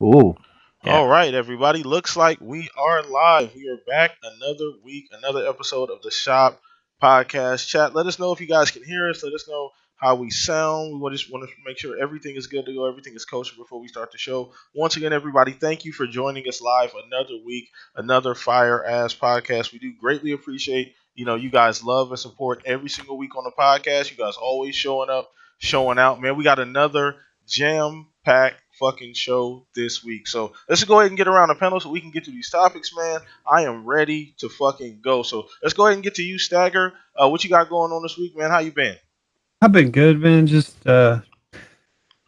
Ooh. Yeah. All right, everybody. Looks like we are live. We are back another week, another episode of the Shop Podcast Chat. Let us know if you guys can hear us. Let us know how we sound. We just want to make sure everything is good to go, everything is kosher before we start the show. Once again, everybody, thank you for joining us live another week, another fire ass podcast. We do greatly appreciate you guys love and support every single week on the podcast. You guys always showing up, showing out. Man, we got another jam packed fucking show this week. So let's go ahead and get around the panel so we can get to these topics, man. I am ready to fucking go. So let's go ahead and get to you, Stagger. What you got going on this week, man? How you been? I've been good, man. Just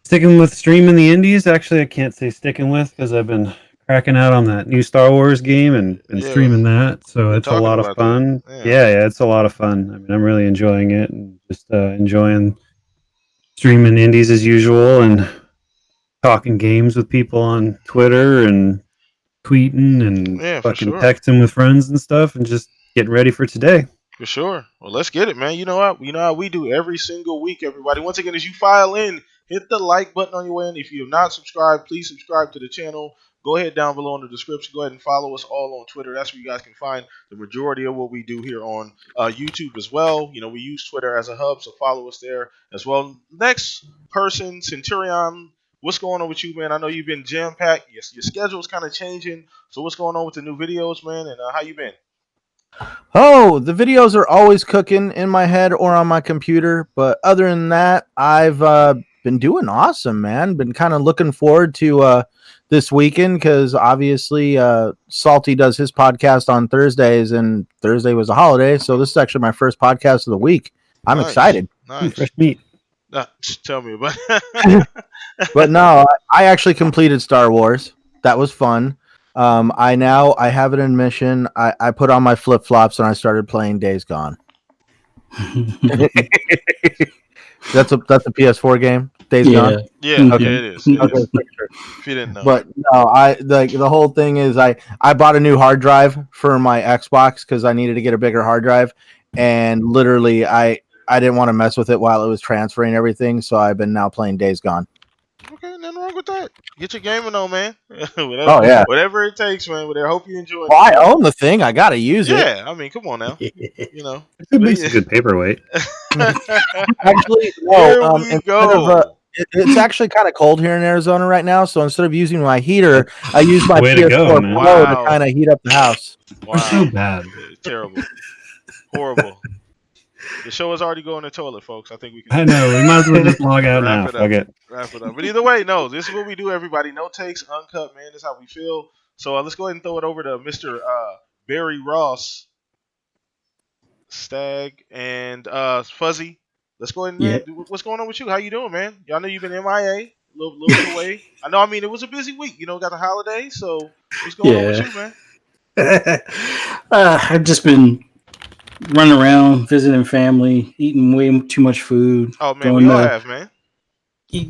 sticking with streaming the indies. Actually, I can't say sticking with because I've been cracking out on that new Star Wars game and been Yeah, streaming that. So been it's a talking lot of about that. fun. Yeah. Yeah, it's a lot of fun. I mean, I'm really enjoying it and just enjoying streaming indies as usual and talking games with people on Twitter and tweeting and Yeah, for fucking sure. texting with friends and stuff and just getting ready for today. For sure. Well, let's get it, man. You know what? You know how we do every single week, everybody. Once again, as you file in, hit the like button on your way in. If you have not subscribed, please subscribe to the channel. Go ahead down below in the description. Go ahead and follow us all on Twitter. That's where you guys can find the majority of what we do here on YouTube as well. We use Twitter as a hub, so follow us there as well. Next person, Centurion. What's going on with you, man? I know you've been jam packed. Yes, your schedule's kind of changing. So what's going on with the new videos, man? And how you been? Oh, the videos are always cooking in my head or on my computer. But other than that, I've been doing awesome, man. Been kind of looking forward to this weekend because obviously Salty does his podcast on Thursdays, and Thursday was a holiday. So this is actually my first podcast of the week. I'm Nice, excited. nice. Fresh meat. Tell me about. But no, I actually completed Star Wars. That was fun. I have an admission. I put on my flip flops and I started playing Days Gone. That's a PS4 game. Days Gone. Yeah, Okay. yeah, it is. It Okay. is. If you didn't know. But no, I like the whole thing is I bought a new hard drive for my Xbox because I needed to get a bigger hard drive, and literally I didn't want to mess with it while it was transferring everything, so I've been now playing Days Gone. Okay, nothing wrong with that. Get your gaming on, man. whatever, Oh yeah. whatever it takes, man. But I hope you enjoy Well, it. I own the thing. I gotta use it. Yeah, I mean, come on now. You know. It makes a good paperweight. Actually, no. Here we Instead of go. it's actually kind of cold here in Arizona right now, so instead of using my heater, I use my Way to go, PS4 man. Pro to Wow. kind of heat up the house. We're so Wow. bad. Terrible. Horrible. The show is already going to the toilet, folks. I think we I can know. We might as well just log out now. wrap it up. Fuck it. Wrap it up. But either way, no, this is what we do, everybody. No takes, uncut, man. This is how we feel. So let's go ahead and throw it over to Mr. Barry Ross, Stag, and Fuzzy. Let's go ahead and Yeah. what's going on with you? How you doing, man? Y'all know you've been MIA, a little bit away. I know. I mean, it was a busy week. Got the holiday. So what's going on with you, man? I've just been running around, visiting family, eating way too much food. Oh man, we all have, man.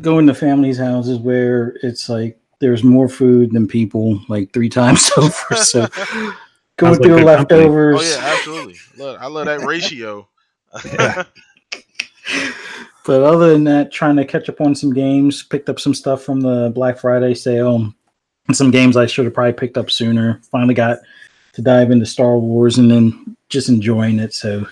Going to families' houses where it's like there's more food than people, like 3 times over. So going Sounds like through good company. leftovers. Oh yeah, absolutely. I love that ratio. Yeah. But other than that, trying to catch up on some games. Picked up some stuff from the Black Friday sale. And some games I should have probably picked up sooner. Finally got to dive into Star Wars and then just enjoying it. So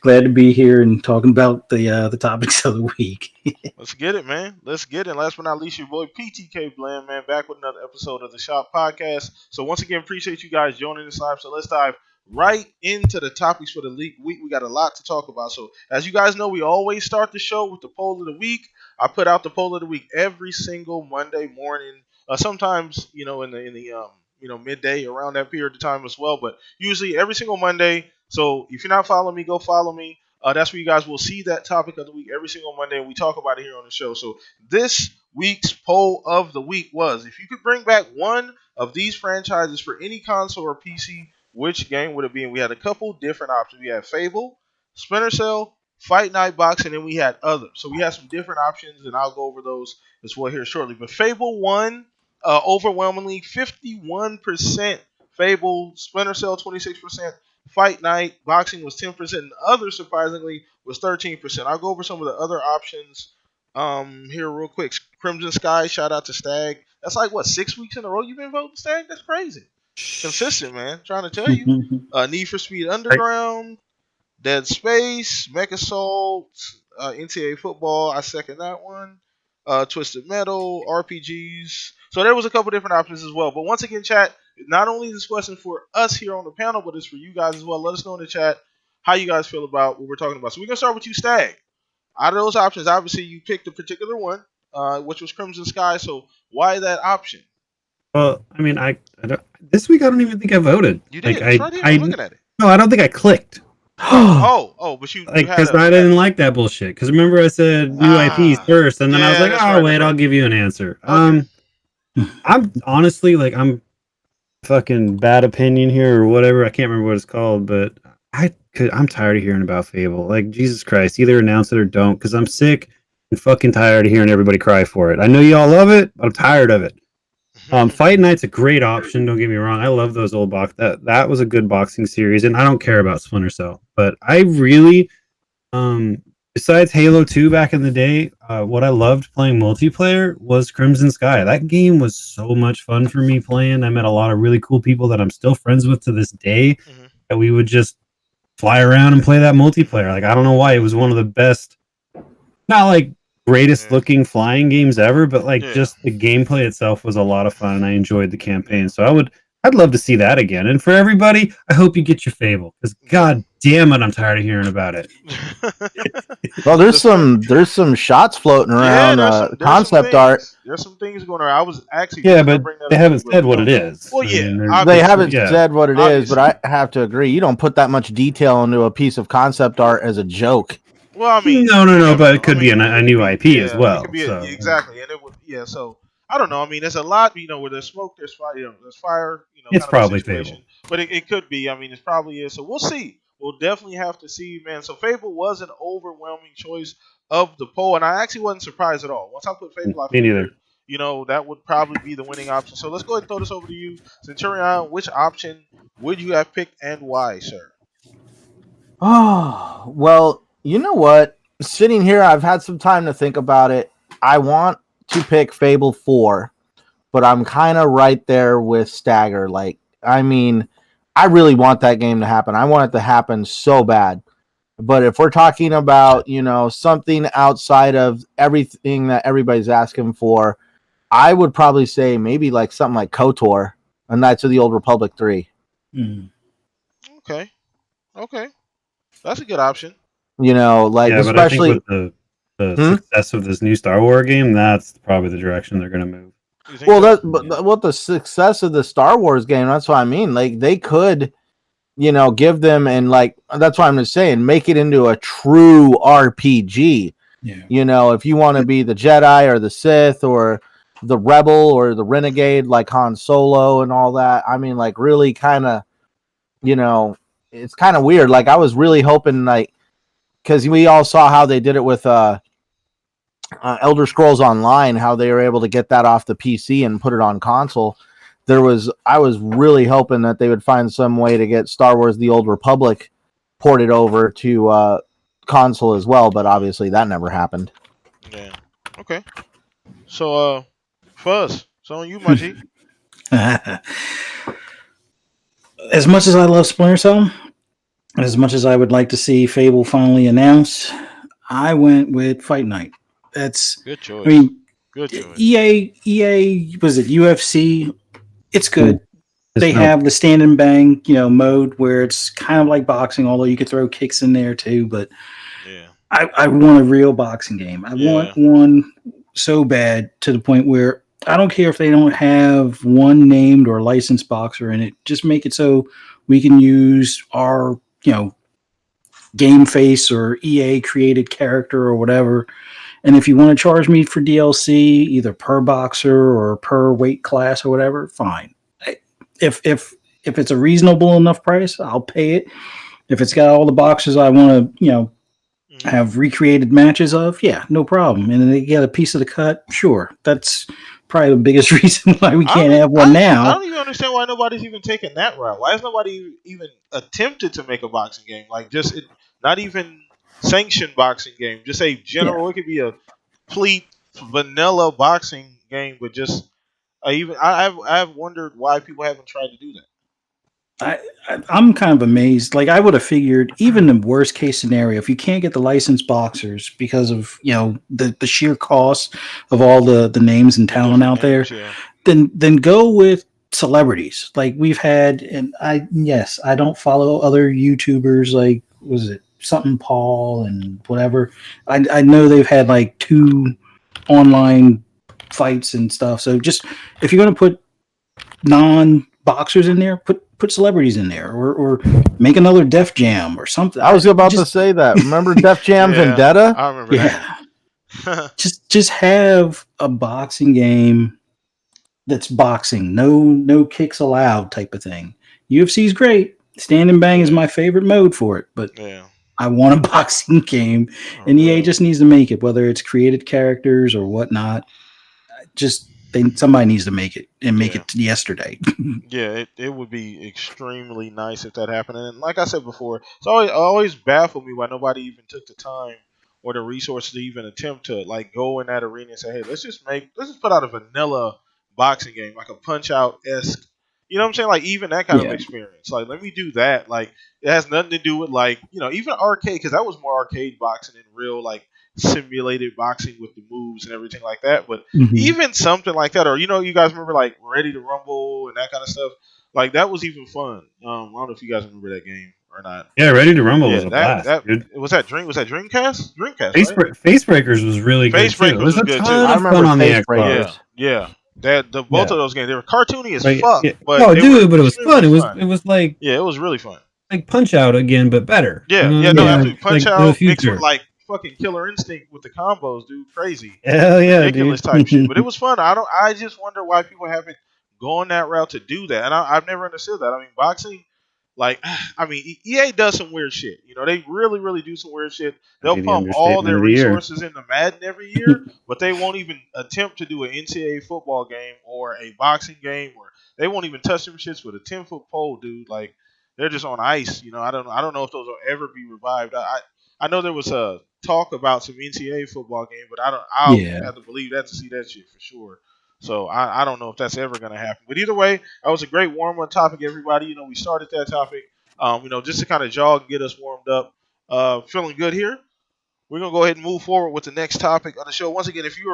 glad to be here and talking about the topics of the week. Let's get it, man. Let's get it. Last but not least, your boy PTK Bland, man, back with another episode of the Shop Podcast. So once again, appreciate you guys joining us live. So let's dive right into the topics for the week. We got a lot to talk about. So as you guys know, we always start the show with the poll of the week. I put out the poll of the week every single Monday morning. Sometimes, in the midday around that period of time as well, but usually every single Monday. So if you're not following me, go follow me. That's where you guys will see that topic of the week every single Monday, and we talk about it here on the show. So this week's poll of the week was: if you could bring back one of these franchises for any console or PC, which game would it be? And we had a couple different options. We had Fable, Splinter Cell, Fight Night Box, and then we had others. So we had some different options, and I'll go over those as well here shortly. But Fable won overwhelmingly, 51%. Fable, Splinter Cell, 26%. Fight Night, boxing was 10%, and other surprisingly was 13%. I'll go over some of the other options here real quick. Crimson Sky, shout out to Stag. That's like what 6 weeks in a row you've been voting, Stag. That's crazy. Consistent, man. Trying to tell you. Need for Speed Underground, Dead Space, Mecha Soul, NCAA Football. I second that one. Twisted Metal, RPGs. So there was a couple different options as well. But once again, chat. Not only is this question for us here on the panel, but it's for you guys as well. Let us know in the chat how you guys feel about what we're talking about. So we're gonna start with you, Stag. Out of those options, obviously you picked a particular one, which was Crimson Sky. So why that option? Well, I mean, I don't, this week I don't even think I voted. You did. Like, It's right here. I'm looking at it. No, I don't think I clicked. But you Like, had because I didn't like that bullshit. Because remember I said new IPs first, and then I was like, oh wait, I'll give you an answer. Okay. I'm honestly like I'm fucking bad opinion here or whatever. I can't remember what it's called, but I'm tired of hearing about Fable. Like, Jesus Christ, either announce it or don't, because I'm sick and fucking tired of hearing everybody cry for it. I know y'all love it, but I'm tired of it. Fight Night's a great option. Don't get me wrong. I love those old box. That was a good boxing series, and I don't care about Splinter Cell, but I really, besides Halo 2 back in the day, what I loved playing multiplayer was Crimson Sky. That game was so much fun for me playing. I met a lot of really cool people that I'm still friends with to this day. That we would just fly around and play that multiplayer. Like, I don't know why, it was one of the best. Not like greatest looking flying games ever, but like just the gameplay itself was a lot of fun, and I enjoyed the campaign. So I'd love to see that again. And for everybody, I hope you get your Fable, because god damn it, I'm tired of hearing about it. Well, there's some shots floating around. Concept art. There's some things going around. I was actually but they haven't said what it is. Well, they haven't said what it is, but I have to agree. You don't put that much detail into a piece of concept art as a joke. Well, I mean, no, but it could be a new IP as well. It could be exactly, and it would, So I don't know. I mean, there's a lot. Where there's smoke, there's fire. There's fire. It's probably Fable, but it could be. I mean, it probably is. So we'll see. We'll definitely have to see, man. So Fable was an overwhelming choice of the poll, and I actually wasn't surprised at all. Once I put Fable, me neither. That would probably be the winning option. So let's go ahead and throw this over to you, Centurion. Which option would you have picked and why, sir? Oh, well, you know what? Sitting here, I've had some time to think about it. I want to pick Fable 4, but I'm kind of right there with Stagger. Like, I mean, I really want that game to happen. I want it to happen so bad. But if we're talking about, something outside of everything that everybody's asking for, I would probably say maybe like something like KOTOR, and Knights of the Old Republic 3. Okay. That's a good option. Especially but I think with the success of this new Star Wars game, that's probably the direction they're going to move. Well, the success of the Star Wars game, that's what I mean. Like, they could, give them, and like, that's what I'm just saying, make it into a true RPG. Yeah. If you want to be the Jedi or the Sith or the Rebel or the Renegade, like Han Solo and all that. I mean, like, really kind of, it's kind of weird. Like, I was really hoping, like, because we all saw how they did it with Elder Scrolls Online, how they were able to get that off the PC and put it on console. I was really hoping that they would find some way to get Star Wars The Old Republic ported over to console as well, but obviously that never happened. Yeah. Okay. So, Fuzz, so on you, my G. As much as I love Splinter Cell, as much as I would like to see Fable finally announced, I went with Fight Night. That's good choice. I mean, good choice. EA was it UFC? It's good. They have the stand and bang, mode where it's kind of like boxing, although you could throw kicks in there too. But I want a real boxing game. I want one so bad to the point where I don't care if they don't have one named or licensed boxer in it. Just make it so we can use our, game face or EA created character or whatever. And if you want to charge me for DLC, either per boxer or per weight class or whatever, fine. If it's a reasonable enough price, I'll pay it. If it's got all the boxes I want to, have recreated matches of, no problem. And they get a piece of the cut, sure. That's probably the biggest reason why we can't have one now. I don't even understand why nobody's even taking that route. Why has nobody even attempted to make a boxing game? Like, not even sanctioned boxing game. Just a general. It could be a complete vanilla boxing game with just I've wondered why people haven't tried to do that. I'm kind of amazed. Like I would have figured, even the worst case scenario, if you can't get the licensed boxers because of the sheer cost of all the names and The talent different out there, names, yeah. then go with celebrities. Like we've had, and I don't follow other YouTubers like was it something Paul and whatever. I know they've had like 2 online fights and stuff. So just if you're gonna put non boxers in there, put celebrities in there, or make another Def Jam or something. I was about to say that. Remember Def Jam Yeah, Vendetta? I remember Yeah, that. just have a boxing game that's boxing, no kicks allowed type of thing. UFC is great. Stand and bang is my favorite mode for it, but Yeah. I want a boxing game, Oh, and EA man. just needs to make it, whether it's created characters or whatnot. Just somebody needs to make it and make Yeah. it yesterday. Yeah, it would be extremely nice if that happened. And like I said before, it's always baffled me why nobody even took the time or the resources to even attempt to like go in that arena and say, hey, let's just put out a vanilla boxing game, like a Punch Out esque. You know what I'm saying? Like even that kind of Yeah. experience. Like let me do that. Like it has nothing to do with like even arcade because that was more arcade boxing than real like simulated boxing with the moves and everything like that. But Mhm. even something like that, or you guys remember like Ready to Rumble and that kind of stuff. Like that was even fun. I don't know if you guys remember that game or not. Yeah, Ready to Rumble was Yeah, a that blast, that dude. was that Dreamcast? Dreamcast, right? Face Breakers was really good Face too. It Breakers was was a good too. ton I of remember fun on the Face Xbox. Breakers. Yeah. The both Yeah. of those games they were cartoony as Like, fuck, yeah. but Oh, they were dude, but it was extremely fun. It was like Yeah, it was really fun. Punch Out again, but better. Yeah, You know yeah, what I no, mean? absolutely. Punch Like in the Out mixed with future. like fucking Killer Instinct with the combos, dude. Crazy. Hell yeah, Ridiculous dude. type shit. But it was fun. I just wonder why people haven't gone that route to do that. And I've never understood that. I mean, boxing, like, I mean, EA does some weird shit. They really, really do some weird shit. They'll That'd be the pump all understatement their of the year. resources into Madden every year, but they won't even attempt to do an NCAA football game or a boxing game, or they won't even touch them shits with a 10-foot pole, dude. Like, they're just on ice. I don't know if those will ever be revived. I know there was a talk about some NCAA football game, but I'll Yeah. have to believe that to see that shit for sure. So I don't know if that's ever gonna happen. But either way, that was a great warm up topic, everybody. We started that topic, just to kind of jog and get us warmed up. Feeling good here. We're gonna go ahead and move forward with the next topic on the show. Once again, if you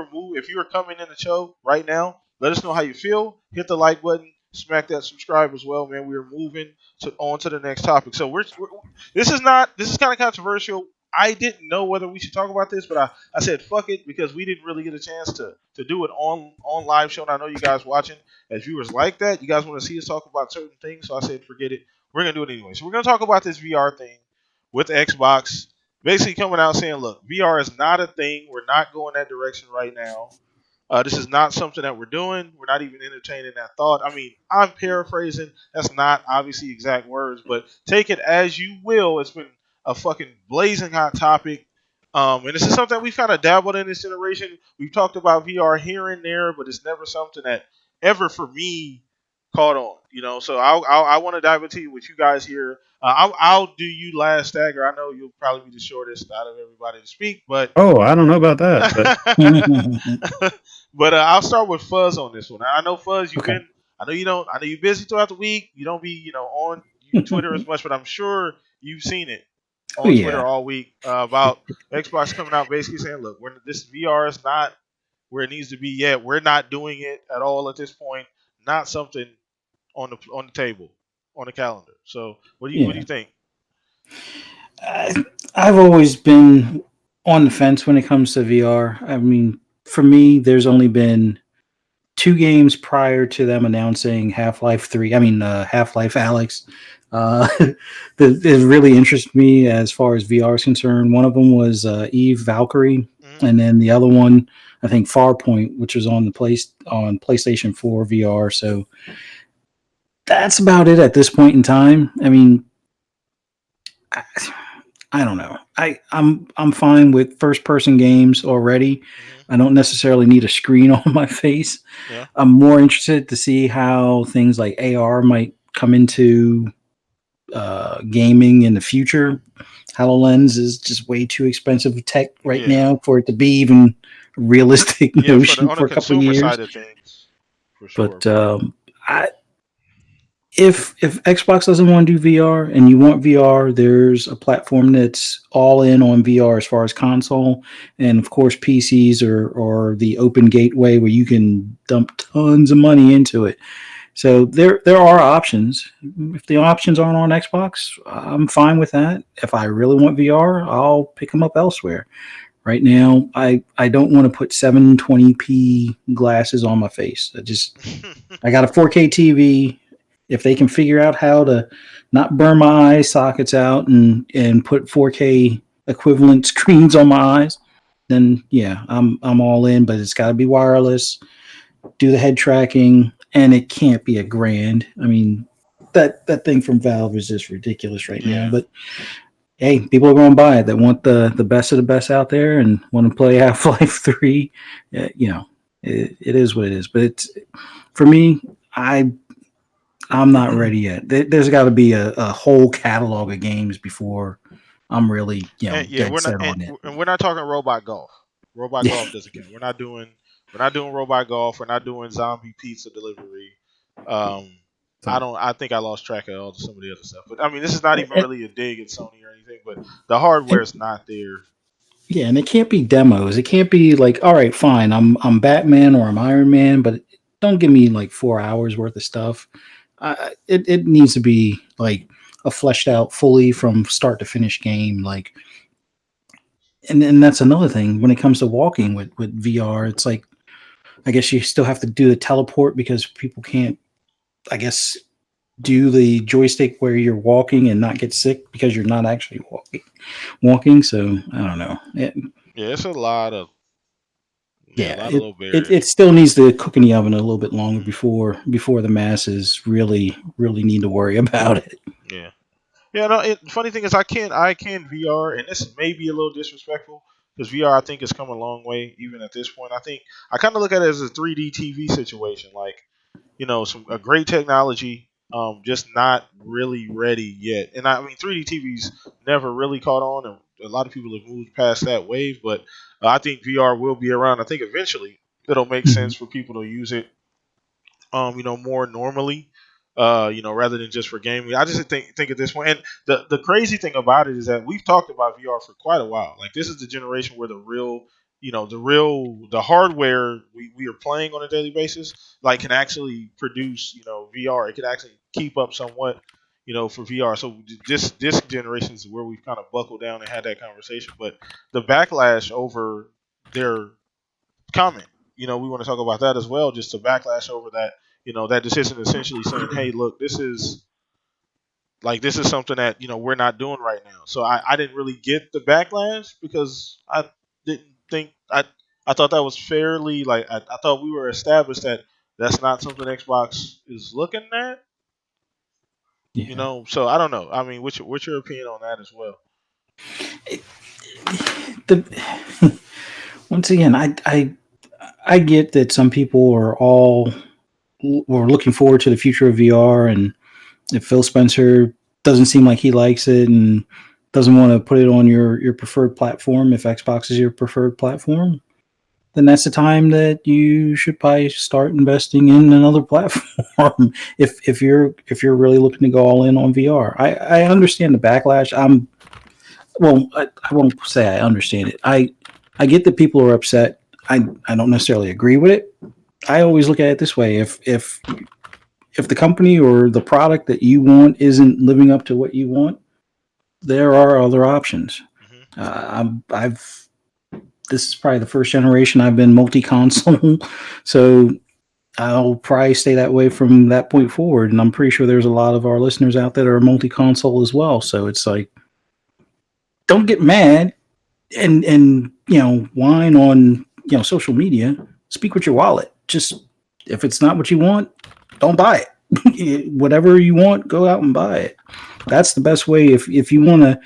are coming in the show right now, let us know how you feel. Hit the like button, smack that subscribe as well, man. We're moving on to the next topic. So this is kind of controversial. I didn't know whether we should talk about this, but I said fuck it because we didn't really get a chance to do it on live show. And I know you guys watching as viewers like that. You guys want to see us talk about certain things, so I said forget it. We're gonna do it anyway. So we're gonna talk about this VR thing with Xbox basically coming out saying, look, VR is not a thing. We're not going that direction right now. This is not something that we're doing. We're not even entertaining that thought. I mean, I'm paraphrasing. That's not obviously exact words, but take it as you will. It's been a fucking blazing hot topic. And this is something that we've kind of dabbled in this generation. We've talked about VR here and there, but it's never something that ever for me caught on. So I want to dive into with you guys here. I'll do you last, Stagger. I know you'll probably be the shortest out of everybody to speak, but Oh, I don't know about that, but but I'll start with Fuzz on this one. I know Fuzz, Okay. I know you don't. I know you're busy throughout the week. You don't be on Twitter as much, but I'm sure you've seen it Oh, on yeah. Twitter all week about Xbox coming out basically saying, "Look, this VR is not where it needs to be yet. We're not doing it at all at this point. Not something on the table, on the calendar." So, what do you Yeah. think? I've always been on the fence when it comes to VR. I mean, for me, there's only been 2 games prior to them announcing Half-Life 3. I mean, Half-Life Alex. That really interests me as far as VR is concerned. One of them was Eve Valkyrie, Mm-hmm. and then the other one, I think Farpoint, which was on PlayStation 4 VR. So that's about it at this point in time. I mean, I don't know. I'm fine with first person games already. Mm-hmm. I don't necessarily need a screen on my face. Yeah. I'm more interested to see how things like AR might come into gaming in the future. HoloLens is just way too expensive tech right now for it to be even a realistic Yeah, notion on for the a couple of consumer years. side of things. For sure. But I if Xbox doesn't want to do VR and you want VR, there's a platform that's all in on VR as far as console, and of course PCs are the open gateway where you can dump tons of money into it. So there are options. If the options aren't on Xbox, I'm fine with that. If I really want VR, I'll pick them up elsewhere. Right now, I don't want to put 720p glasses on my face. I got a 4K TV. If they can figure out how to not burn my eye sockets out and put 4K equivalent screens on my eyes, then yeah, I'm all in. But it's got to be wireless. Do the head tracking, and it can't be $1,000. I mean, that thing from Valve is just ridiculous right now. But hey, people are going to buy it that want the best of the best out there and want to play Half-Life 3. It is what it is. But it's for me, I'm not ready yet. There's got to be a whole catalog of games before I'm really dead set on it. And we're not talking robot golf. Robot golf doesn't count. We're not doing robot golf. We're not doing zombie pizza delivery. I think I lost track of some of the other stuff. But I mean, this is not even really a dig at Sony or anything. But the hardware is not there. Yeah, and it can't be demos. It can't be like, all right, fine, I'm Batman or I'm Iron Man, but don't give me like 4 hours worth of stuff. It needs to be like a fleshed out fully from start to finish game. Like, and that's another thing when it comes to walking with VR. It's like, I guess you still have to do the teleport because people can't, I guess, do the joystick where you're walking and not get sick because you're not actually walking. So I don't know. It's a lot of it still needs to cook in the oven a little bit longer before the masses really need to worry about it. Yeah. Yeah, no. Funny thing is, I can VR, and this may be a little disrespectful because VR I think has come a long way even at this point. I kind of look at it as a 3D TV situation, like a great technology, just not really ready yet. And I mean, 3D TVs never really caught on, and a lot of people have moved past that wave. But I think VR will be around. I think eventually it'll make sense for people to use it, more normally, rather than just for gaming. I just think at this point, and the crazy thing about it is that we've talked about VR for quite a while. Like this is the generation where the hardware we are playing on a daily basis, like can actually produce, VR. It can actually keep up somewhat, for VR. So this generation is where we've kind of buckled down and had that conversation. But the backlash over their comment, we want to talk about that as well. Just to backlash over that, that decision, essentially saying, "Hey, look, this is something that we're not doing right now." So I didn't really get the backlash because I didn't think I thought that was fairly I thought we were established that that's not something Xbox is looking at. Yeah. So I don't know. I mean, what's your opinion on that as well? Once again, I get that some people were looking forward to the future of VR, and if Phil Spencer doesn't seem like he likes it and doesn't want to put it on your preferred platform, if Xbox is your preferred platform, then that's the time that you should probably start investing in another platform. if you're really looking to go all in on VR, I understand the backlash. I won't say I understand it. I get that people are upset. I don't necessarily agree with it. I always look at it this way: if the company or the product that you want isn't living up to what you want, there are other options. This is probably the first generation I've been multi-console, so I'll probably stay that way from that point forward. And I'm pretty sure there's a lot of our listeners out that are multi-console as well. So it's like, don't get mad and whine on social media. Speak with your wallet. Just if it's not what you want, don't buy it. Whatever you want, go out and buy it. That's the best way. If you want to,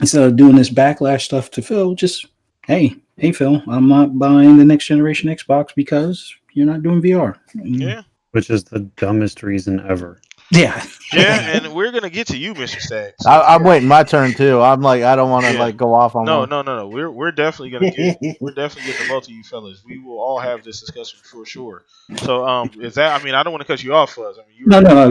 instead of doing this backlash stuff to Phil, just hey Phil, I'm not buying the next generation Xbox because you're not doing VR. Yeah, which is the dumbest reason ever. Yeah. Yeah, and we're gonna get to you, Mr. Staggs. I'm waiting my turn too. I'm like, I don't want to like go off on one. No. We're definitely gonna we're definitely getting to both of you fellas. We will all have this discussion for sure. So is that? I mean, I don't want to cut you off, Fuzz. I mean, you No.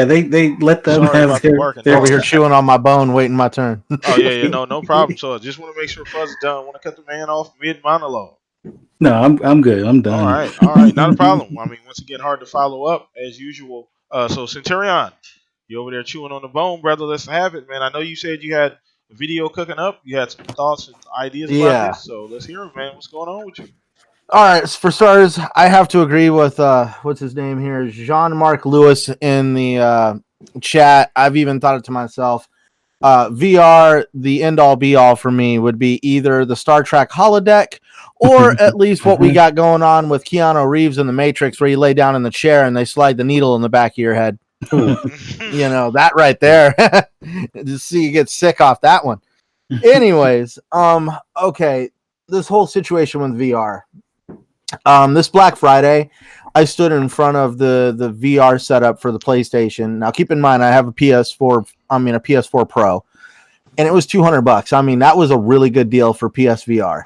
They let them sorry have about the their barking their. Over here dog. chewing on my bone, waiting my turn. Oh yeah, no problem. So I just want to make sure Fuzz is done. Want to cut the man off mid monologue. No, I'm good. I'm done. All right, not a problem. I mean, once again, hard to follow up as usual. So Centurion, you over there chewing on the bone, brother. Let's have it, man. I know you said you had a video cooking up. You had some thoughts and ideas about Yeah. this. So let's hear it, man. What's going on with you? All right, for starters, I have to agree with what's his name here, Jean-Marc Lewis in the chat. I've even thought it to myself. VR, the end all be all for me would be either the Star Trek holodeck or at least what we got going on with Keanu Reeves in the Matrix, where you lay down in the chair and they slide the needle in the back of your head. You know, that right there. Just see you get sick off that one. Anyways, okay, this whole situation with VR. This Black Friday, I stood in front of the VR setup for the PlayStation. Now, keep in mind, I have a PS4 Pro, and it was $200. I mean, that was a really good deal for PSVR.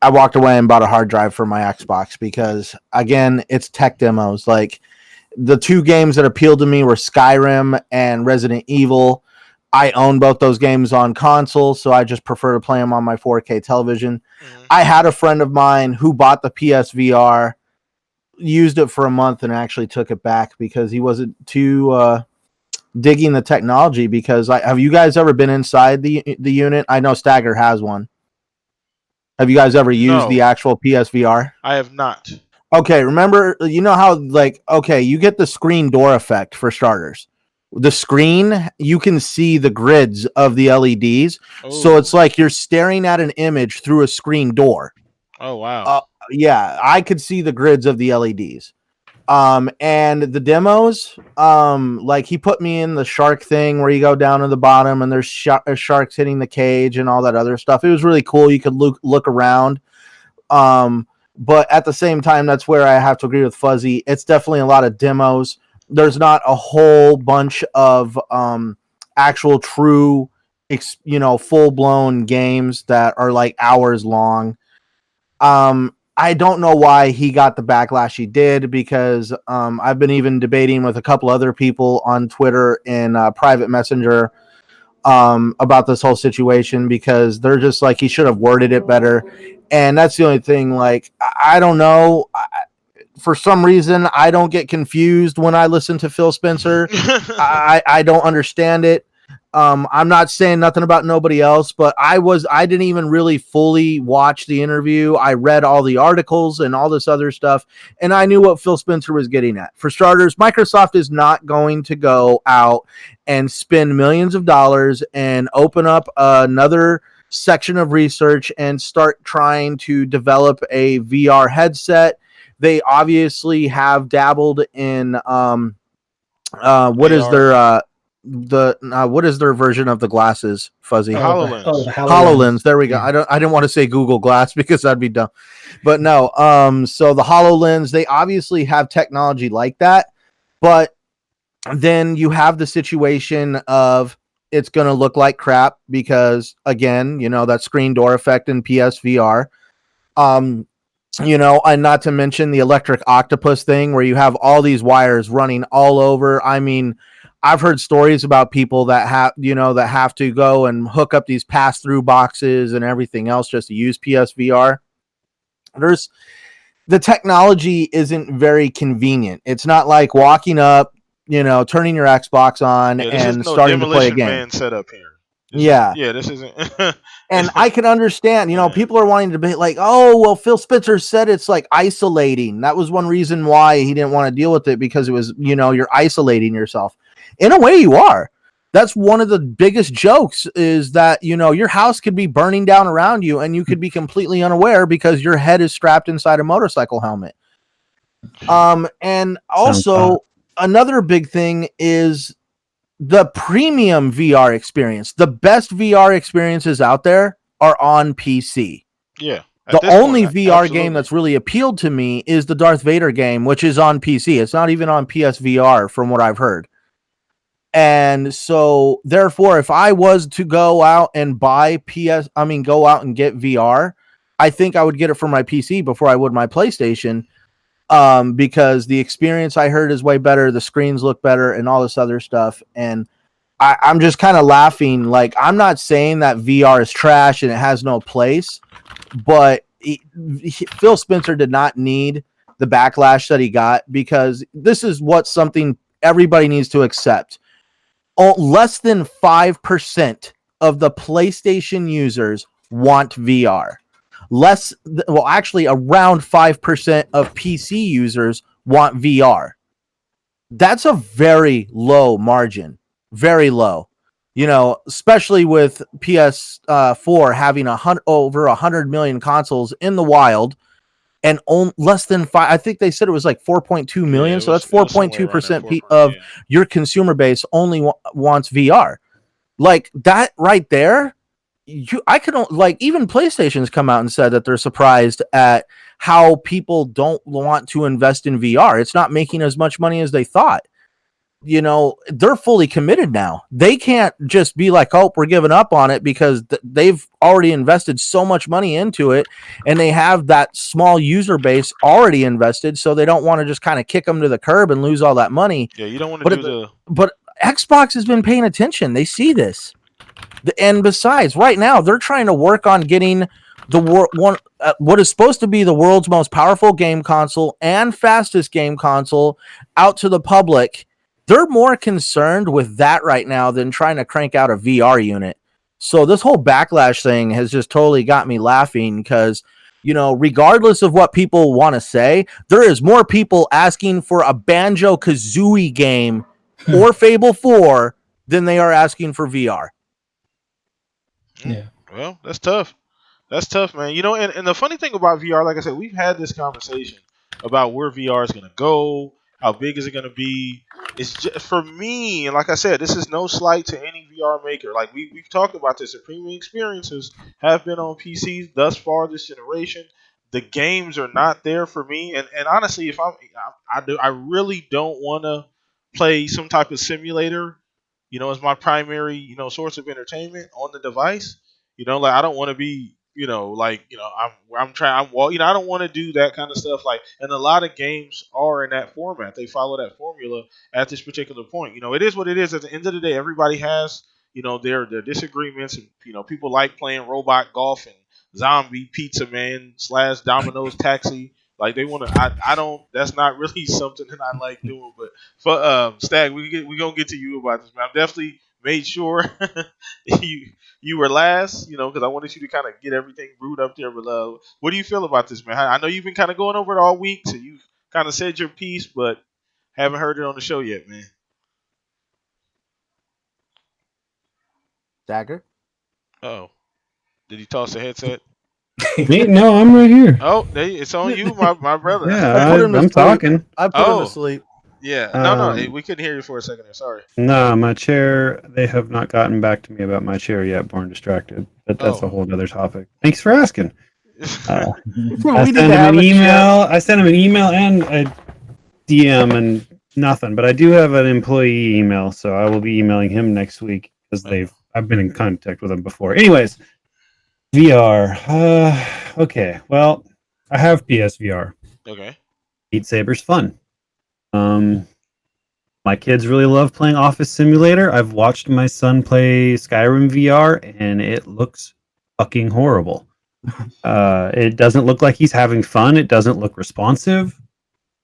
I walked away and bought a hard drive for my Xbox because, again, it's tech demos. Like, the two games that appealed to me were Skyrim and Resident Evil. I own both those games on console, so I just prefer to play them on my 4K television. Mm-hmm. I had a friend of mine who bought the PSVR, used it for a month, and actually took it back because he wasn't too digging the technology. Because have you guys ever been inside the unit? I know Stagger has one. Have you guys ever used the actual PSVR? I have not. Okay, remember, you know how, like, okay, you get the screen door effect for starters. The screen, you can see the grids of the LEDs. Ooh. So it's like you're staring at an image through a screen door. Oh, wow. Yeah, I could see the grids of the LEDs. And the demos, like he put me in the shark thing where you go down to the bottom and there's sharks hitting the cage and all that other stuff. It was really cool. You could look around. But at the same time, that's where I have to agree with Fuzzy. It's definitely a lot of demos. There's not a whole bunch of actual true, full-blown games that are like hours long. I don't know why he got the backlash he did, because I've been even debating with a couple other people on Twitter and private messenger about this whole situation, because they're just like, he should have worded it better. And that's the only thing. Like, I don't know. For some reason, I don't get confused when I listen to Phil Spencer. I don't understand it. I'm not saying nothing about nobody else, but I didn't even really fully watch the interview. I read all the articles and all this other stuff, and I knew what Phil Spencer was getting at. For starters, Microsoft is not going to go out and spend millions of dollars and open up another section of research and start trying to develop a VR headset. They obviously have dabbled in what is their version of the glasses, Fuzzy? HoloLens. HoloLens. There we go. I didn't want to say Google Glass because that'd be dumb. But no, so the HoloLens, they obviously have technology like that, but then you have the situation of it's going to look like crap because, again, that screen door effect in PSVR. And not to mention the electric octopus thing where you have all these wires running all over. I mean, I've heard stories about people that have to go and hook up these pass-through boxes and everything else just to use PSVR. The technology isn't very convenient. It's not like walking up, turning your Xbox on and starting to play a game. Man set up here. This isn't. And I can understand, people are wanting to be like, oh, well, Phil Spencer said it's like isolating. That was one reason why he didn't want to deal with it, because it was, you're isolating yourself. In a way, you are. That's one of the biggest jokes, is that, your house could be burning down around you and you could be completely unaware because your head is strapped inside a motorcycle helmet. And also another big thing is the premium VR experience. The best VR experiences out there are on PC. Yeah. The only VR game that's really appealed to me is the Darth Vader game, which is on PC. It's not even on PSVR from what I've heard. And so therefore, if I was to go out and go out and get VR, I think I would get it for my PC before I would my PlayStation. Because the experience I heard is way better, the screens look better, and all this other stuff. And I'm just kind of laughing. Like, I'm not saying that VR is trash and it has no place, but Phil Spencer did not need the backlash that he got, because this is something everybody needs to accept. Less than 5% of the PlayStation users want VR. Actually, around 5% of PC users want VR. That's a very low margin, very low. Especially with PS4 having over 100 million consoles in the wild, and less than 5. I think they said it was like 4.2 million. So that's 4.2% of your consumer base only wants VR. Like that right there. I could, like, even PlayStation's come out and said that they're surprised at how people don't want to invest in VR. It's not making as much money as they thought. They're fully committed now. They can't just be like, oh, we're giving up on it, because they've already invested so much money into it, and they have that small user base already invested, so they don't want to just kind of kick them to the curb and lose all that money. Yeah, you don't want to But Xbox has been paying attention. They see this. And besides, right now, they're trying to work on getting what is supposed to be the world's most powerful game console and fastest game console out to the public. They're more concerned with that right now than trying to crank out a VR unit. So this whole backlash thing has just totally got me laughing, because, regardless of what people want to say, there is more people asking for a Banjo-Kazooie game or Fable 4 than they are asking for VR. Yeah. Well, that's tough. That's tough, man. And the funny thing about VR, like I said, we've had this conversation about where VR is going to go, how big is it going to be. It's just, for me, and like I said, this is no slight to any VR maker. Like we've talked about this. The premium experiences have been on PCs thus far this generation. The games are not there for me, and honestly, if I really don't want to play some type of simulator, as my primary, source of entertainment on the device. Like I don't want to be, I don't want to do that kind of stuff. Like, and a lot of games are in that format. They follow that formula at this particular point. It is what it is. At the end of the day, everybody has, their disagreements, and people like playing robot golf and zombie pizza man / Domino's taxi. Like they want to. I don't. That's not really something that I like doing. But for Stag, we gonna get to you about this, man. I've definitely made sure you were last, because I wanted you to kind of get everything brewed up there. But what do you feel about this, man? I know you've been kind of going over it all week, so you kind of said your piece, but haven't heard it on the show yet, man. Dagger? Oh, did he toss the headset? No, I'm right here. Oh, it's on you, my brother. Yeah, I'm talking. I put him to sleep. Yeah, no, we couldn't hear you for a second there. Sorry. No, my chair. They have not gotten back to me about my chair yet. Born distracted, but that's a whole other topic. Thanks for asking. I sent him an email. I sent him an email and a DM and nothing. But I do have an employee email, so I will be emailing him next week because I've been in contact with him before. Anyways, VR. Okay. Well, I have PSVR. Okay. Beat Saber's fun. My kids really love playing Office Simulator. I've watched my son play Skyrim VR, and it looks fucking horrible. It doesn't look like he's having fun. It doesn't look responsive.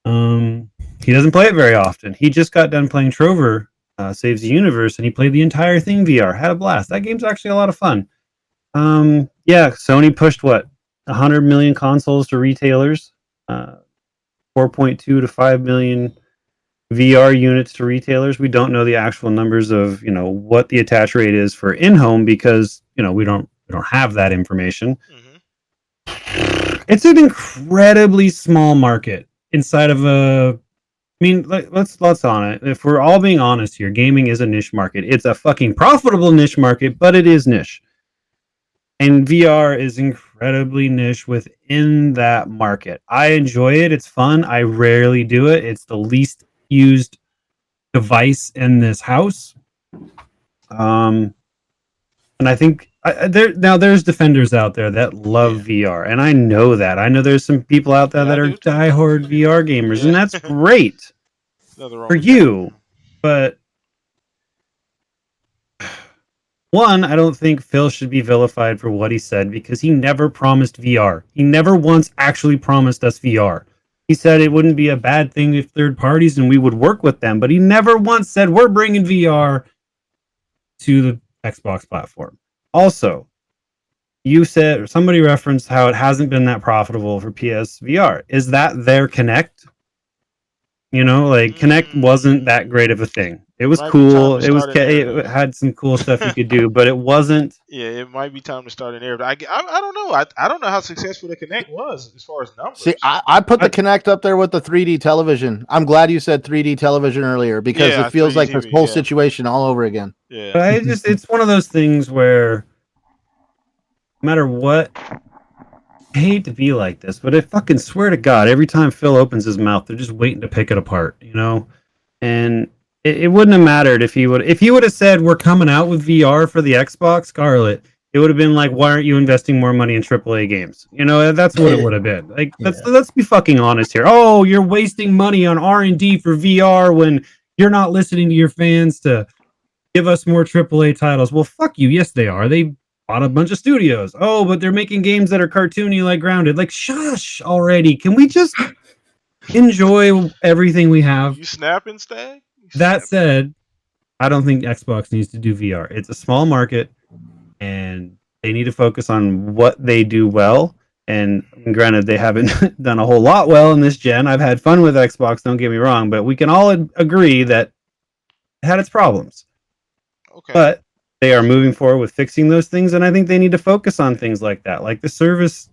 He doesn't play it very often. He just got done playing Trover Saves the Universe, and he played the entire thing VR. Had a blast. That game's actually a lot of fun. Yeah, Sony pushed 100 million consoles to retailers, 4.2 to 5 million VR units to retailers. We don't know the actual numbers of what the attach rate is for in-home because we don't have that information. Mm-hmm. It's an incredibly small market inside of a. I mean, let's on it. If we're all being honest here, gaming is a niche market. It's a fucking profitable niche market, but it is niche. And VR is incredibly niche within that market. I enjoy it. It's fun. I rarely do it. It's the least used device in this house. And I think there's defenders out there that love VR, and I know that. I know there's some people out there that are diehard VR gamers, and that's great for you. But one, I don't think Phil should be vilified for what he said because he never promised VR. He never once actually promised us VR. He said it wouldn't be a bad thing if third parties and we would work with them, but he never once said we're bringing VR to the Xbox platform. Also, you said, or somebody referenced how it hasn't been that profitable for PSVR. Is that their Connect? You know, like Connect wasn't that great of a thing. It was cool. It had some cool stuff you could do, but it wasn't. Yeah, it might be time to start an era. I don't know. I don't know how successful the Connect was as far as numbers. See, I put the Connect up there with the 3D television. I'm glad you said 3D television earlier because it feels like this whole situation all over again. Yeah, but it's one of those things where no matter what, I hate to be like this, but I fucking swear to God, every time Phil opens his mouth, they're just waiting to pick it apart, you know? And it wouldn't have mattered if he would have said we're coming out with VR for the Xbox Scarlet. It would have been like, why aren't you investing more money in AAA games? You know, that's what it would have been. Like, let's be fucking honest here. Oh, you're wasting money on R&D for VR when you're not listening to your fans to give us more AAA titles. Well, fuck you. Yes, they are. They bought a bunch of studios. Oh, but they're making games that are cartoony like Grounded. Like, shush already. Can we just enjoy everything we have? You snapping, Stag? That said, I don't think Xbox needs to do VR. It's a small market, and they need to focus on what they do well. And granted, they haven't done a whole lot well in this gen. I've had fun with Xbox, don't get me wrong, but we can all agree that it had its problems. Okay. But they are moving forward with fixing those things, and I think they need to focus on things like that, like the service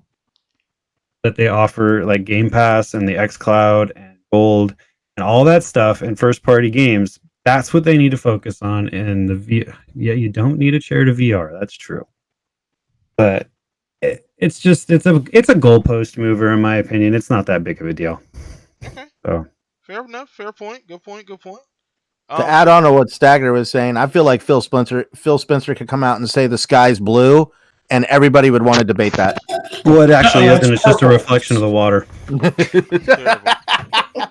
that they offer, like Game Pass and the xCloud and Gold and all that stuff and first-party games. That's what they need to focus on. And you don't need a chair to VR. That's true, but it's a goalpost mover in my opinion. It's not that big of a deal. Okay. So fair enough. Fair point. Good point. To add on to what Stagner was saying, I feel like Phil Spencer could come out and say the sky's blue, and everybody would want to debate that. Well, it actually isn't. It's just a reflection of the water.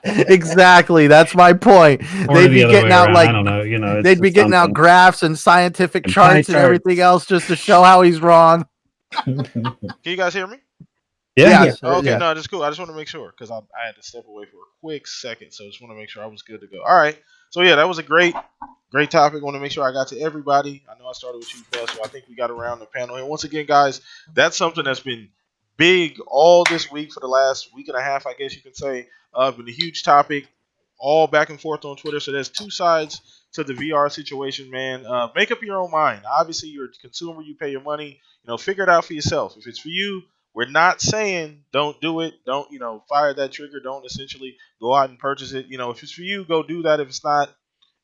Exactly. That's my point. They'd be getting out I don't know. You know, they'd be getting out graphs and scientific charts and everything else just to show how he's wrong. Can you guys hear me? Yeah. Okay, no, that's cool. I just want to make sure because I had to step away for a quick second, so I just want to make sure I was good to go. All right. So yeah, that was a great topic. I want to make sure I got to everybody. I know I started with you, Phil, so I think we got around the panel here. Once again, guys, that's something that's been big all this week for the last week and a half, I guess you can say. Been a huge topic, all back and forth on Twitter. So there's two sides to the VR situation, man. Make up your own mind. Obviously, you're a consumer. You pay your money. Figure it out for yourself. If it's for you, we're not saying don't do it. Don't, fire that trigger. Don't essentially go out and purchase it. If it's for you, go do that. If it's not,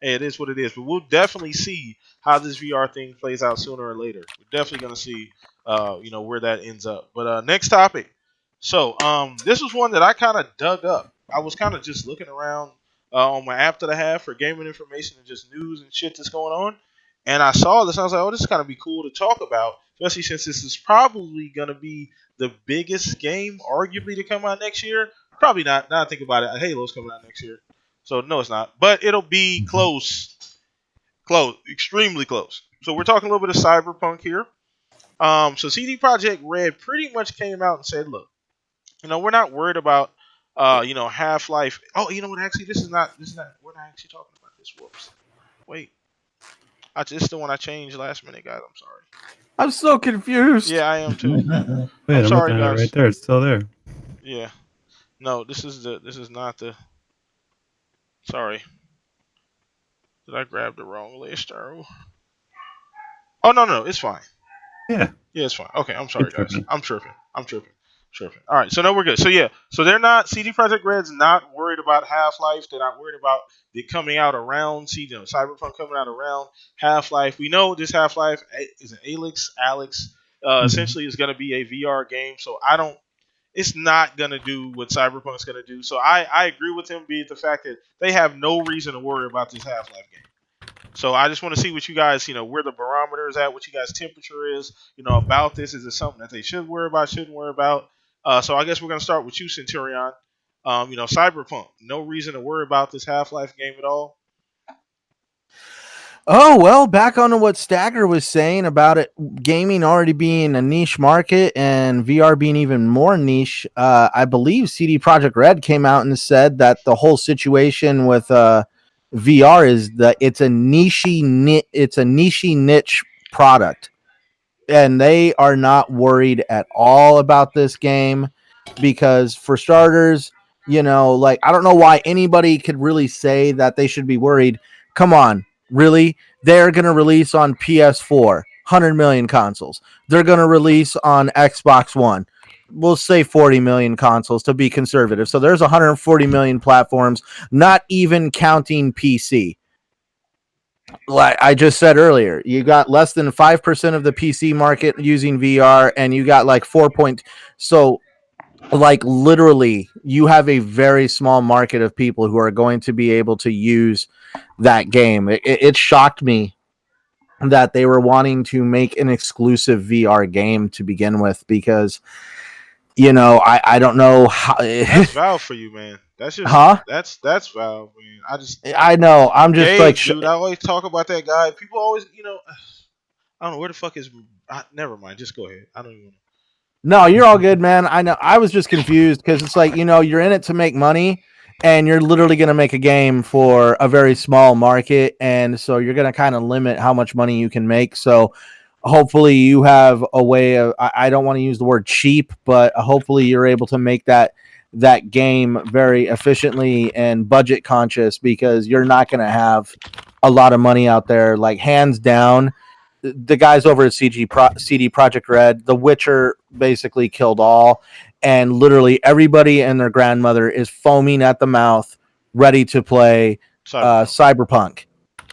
hey, it is what it is. But we'll definitely see how this VR thing plays out sooner or later. We're definitely going to see, where that ends up. But next topic. So this was one that I kind of dug up. I was kind of just looking around on my app that I have for gaming information and just news and shit that's going on. And I saw this. I was like, oh, this is kind of be cool to talk about, especially since this is probably going to be the biggest game, arguably, to come out next year. Probably not. Now I think about it, Halo's coming out next year. So, no, it's not. But it'll be close. Close. Extremely close. So, we're talking a little bit of Cyberpunk here. So, CD Projekt Red pretty much came out and said, look, we're not worried about, Half-Life. Oh, you know what? Actually, this is not. We're not actually talking about this. Whoops. Wait. This is the one I changed last minute, guys. I'm sorry. I'm so confused. Yeah, I am too. Wait, I'm sorry, guys. Right there, it's still there. Yeah. No, this is not the. Sorry. Did I grab the wrong list, Arrow? Oh no, it's fine. Yeah. Yeah, it's fine. Okay, I'm sorry, guys. I'm tripping. All right, so no, we're good. So yeah, so they're not. CD Projekt Red's not worried about Half-Life. They're not worried about it coming out around. Cyberpunk coming out around Half-Life. We know this Half-Life is an Alex. Essentially, is going to be a VR game. So it's not going to do what Cyberpunk's going to do. So I agree with him, be it the fact that they have no reason to worry about this Half-Life game. So I just want to see what you guys, where the barometer is at, what you guys' temperature is, about this. Is it something that they should worry about, shouldn't worry about? So I guess we're gonna start with you, Centurion. Cyberpunk. No reason to worry about this Half-Life game at all. Oh, well, back on to what Stagger was saying about it, gaming already being a niche market and VR being even more niche. I believe CD Projekt Red came out and said that the whole situation with VR is that it's a niche product, and they are not worried at all about this game because, for starters, like, I don't know why anybody could really say that they should be worried. Come on, really? They're going to release on PS4, 100 million consoles. They're going to release on Xbox One. We'll say 40 million consoles to be conservative. So there's 140 million platforms, not even counting PC. Like I just said earlier, you got less than 5% of the PC market using VR, and you got like 4 point. So, like, literally, you have a very small market of people who are going to be able to use that game. It shocked me that they were wanting to make an exclusive VR game to begin with, because I don't know how. That's Valve for you, man. That's just Huh? that's Valve, man. I know. I'm just Gabe, like, dude. I always talk about that guy. People always, I don't know where the fuck is. Never mind. Just go ahead. I don't even. no, you're all good, man. I know. I was just confused because it's like, you're in it to make money, and you're literally going to make a game for a very small market. And so you're going to kind of limit how much money you can make. So hopefully you have a way of, I don't want to use the word cheap, but hopefully you're able to make that game very efficiently and budget conscious, because you're not going to have a lot of money out there. Like, hands down, the guys over at CD Projekt Red, The Witcher basically killed all, and literally everybody and their grandmother is foaming at the mouth, ready to play Cyberpunk.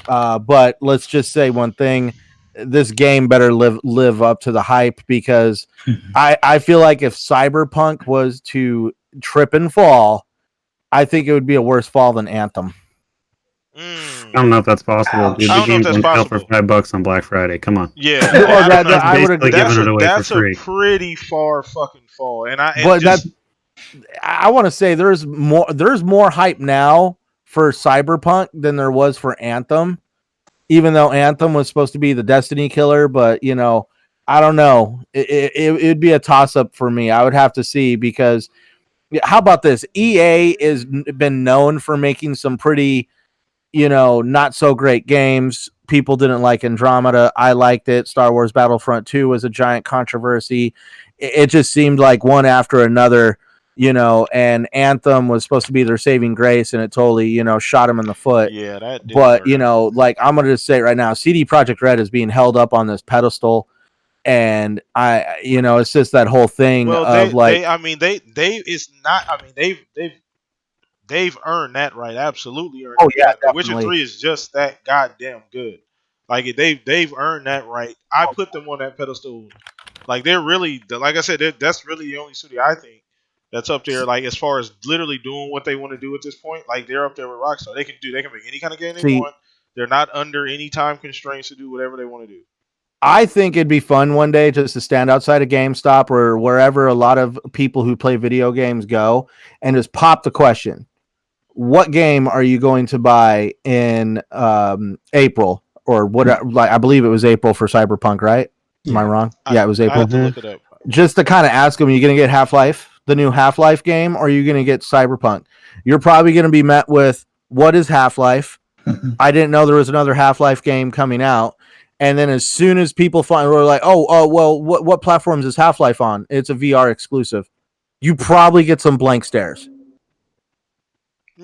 But let's just say one thing: this game better live up to the hype, because I feel like if Cyberpunk was to trip and fall, I think it would be a worse fall than Anthem. I don't know if that's possible. Dude, I the don't know if game's that's on sale for possible. $5 on Black Friday. Come on. Yeah, I would agree. Basically giving it away for free. That's a pretty far fucking fall, I want to say there's more hype now for Cyberpunk than there was for Anthem, even though Anthem was supposed to be the Destiny killer. But I don't know. It'd be a toss up for me. I would have to see, because how about this? EA has been known for making some pretty, not so great games. People didn't like Andromeda. I liked it. Star Wars Battlefront 2 was a giant controversy. It just seemed like one after another, and Anthem was supposed to be their saving grace, and it totally, shot him in the foot. Yeah, that didn't But, work. like, I'm going to just say it right now, CD Projekt Red is being held up on this pedestal. And it's just that whole thing Well, of like, it's not. I mean, they've earned that right. Absolutely earned. oh yeah, The Witcher definitely. 3 is just that goddamn good. Like, they've earned that right. I put them on that pedestal. Like, they're really, like I said, that's really the only studio I think that's up there. Like, as far as literally doing what they want to do at this point, like, they're up there with Rockstar. They can make any kind of game they See, want. They're not under any time constraints to do whatever they want to do. I think it'd be fun one day just to stand outside of GameStop or wherever a lot of people who play video games go, and just pop the question: what game are you going to buy in April, or what? Like, I believe it was April for Cyberpunk, right? Am I wrong? Yeah, it was I April. have to look it up. Just to kind of ask them: are you going to get Half-Life, the new Half-Life game, or are you going to get Cyberpunk? You're probably going to be met with, what is Half-Life? I didn't know there was another Half-Life game coming out. And then as soon as people find, we're like, oh, well, what platforms is Half-Life on? It's a VR exclusive. You probably get some blank stares.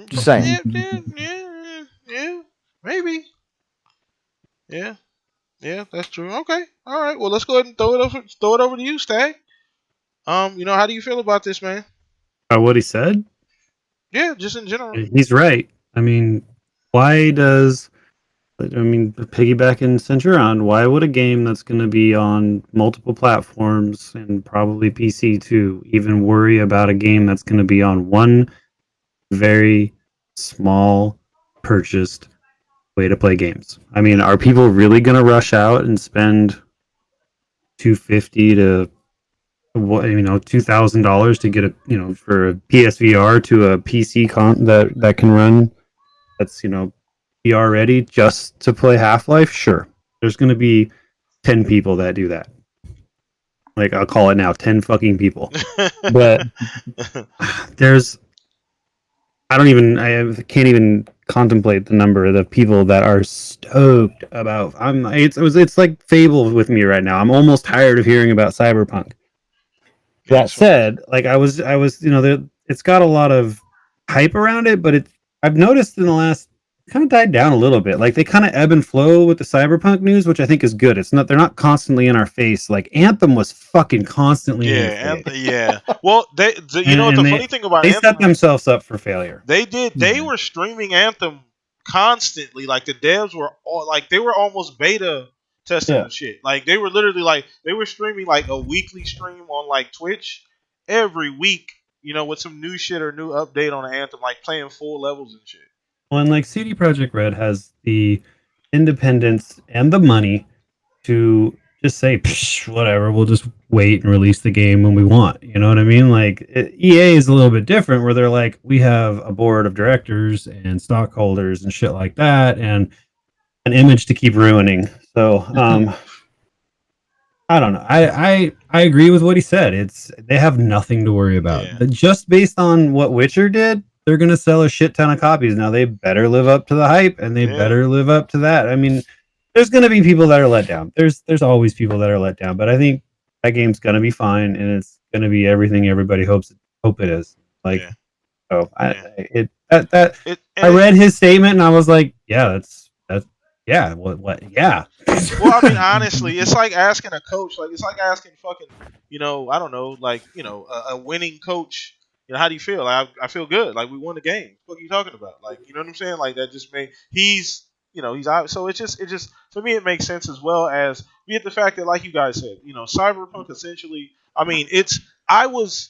Just saying. Yeah, maybe. Yeah, that's true. Okay, all right. Well, let's go ahead and throw it over to you, Stag. How do you feel about this, man? What he said? Yeah, just in general. He's right. I mean, piggybacking Centurion, why would a game that's going to be on multiple platforms and probably PC too even worry about a game that's going to be on one very small purchased way to play games. I mean, are people really going to rush out and spend $250 to $2,000 to get for a PSVR to a PC that can run that's VR ready just to play Half-Life? Sure, there's going to be 10 people that do that. Like, I'll call it now 10 fucking people. But there's I can't even contemplate the number of the people that are stoked about. It's like Fable with me right now. I'm almost tired of hearing about Cyberpunk. That said, like it's got a lot of hype around it, but I've noticed in the last kind of died down a little bit. Like they kind of ebb and flow with the Cyberpunk news, which I think is good. They're not constantly in our face. Like Anthem was fucking constantly in your face. Yeah. Well, the funny thing about they Anthem, set themselves up for failure. They did. They were streaming Anthem constantly. Like the devs were they were almost beta testing and shit. Like they were literally they were streaming like a weekly stream on like Twitch every week. With some new shit or new update on Anthem, like playing full levels and shit. Well, and like CD Projekt Red has the independence and the money to just say, whatever, we'll just wait and release the game when we want. You know what I mean? Like EA is a little bit different where they're like, we have a board of directors and stockholders and shit like that and an image to keep ruining. So, I don't know. I agree with what he said. They have nothing to worry about. Yeah. Just based on what Witcher did, they're going to sell a shit ton of copies. Now they better live up to the hype and they better live up to that. I mean, there's going to be people that are let down. There's always people that are let down, but I think that game's going to be fine and it's going to be everything everybody hope it is. Like, I read his statement and I was like, yeah, yeah. Well, I mean, honestly, it's like asking a coach. Like, it's like asking fucking, I don't know, like, a winning coach. How do you feel? Like, I feel good. Like, we won the game. What are you talking about? Like, you know what I'm saying? Like, that just made he's out. So it just for me, it makes sense as well as we get the fact that, like you guys said, Cyberpunk essentially. I mean, I was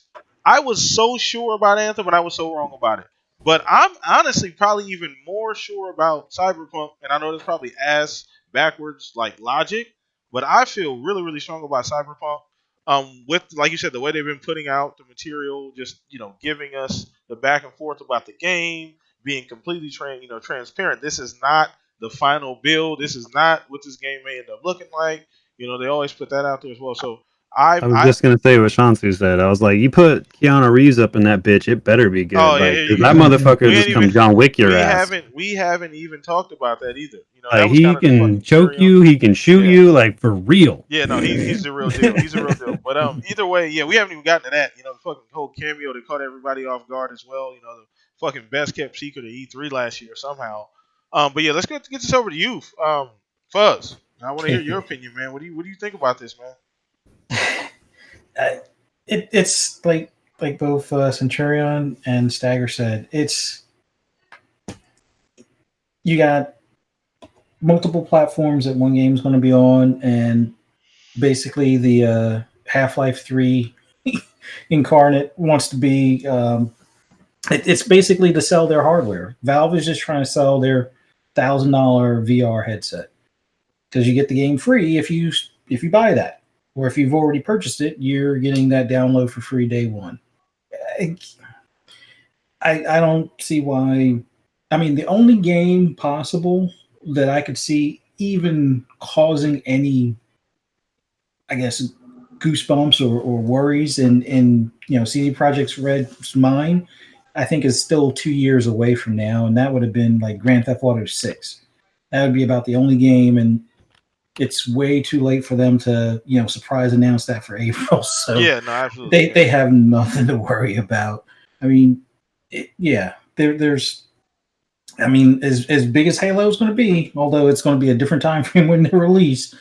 so sure about Anthem, but I was so wrong about it. But I'm honestly probably even more sure about Cyberpunk, and I know that's probably ass backwards like logic, but I feel really, really strong about Cyberpunk. With like you said, the way they've been putting out the material, just giving us the back and forth about the game, being completely transparent. This is not the final build. This is not what this game may end up looking like. They always put that out there as well. So I was just gonna say what Shansu said. I was like, you put Keanu Reeves up in that bitch, it better be good. Oh, that motherfucker just come John Wick your ass. We haven't even talked about that either. He can choke you, he can shoot you, like for real. Yeah, no, he's the real deal. He's the real deal. But either way, we haven't even gotten to that. The fucking whole cameo that caught everybody off guard as well. The fucking best kept secret of E3 last year somehow. But yeah, let's get this over to you, Fuzz. I want to hear your opinion, man. What do you think about this, man? It's like both Centurion and Stagger said. You got multiple platforms that one game is going to be on, and basically the Half-Life 3 incarnate wants to be. It's basically to sell their hardware. Valve is just trying to sell their $1,000 VR headset because you get the game free if you buy that. Or if you've already purchased it, you're getting that download for free day one. I don't see why. I mean, the only game possible that I could see even causing any, I guess, goosebumps or worries in CD Projekt Red's mind, I think is still 2 years away from now, and that would have been like Grand Theft Auto 6. That would be about the only game, and it's way too late for them to, surprise announce that for April. So yeah, no, absolutely. They have nothing to worry about. I mean, there's. I mean, as big as Halo is going to be, although it's going to be a different time frame when they release,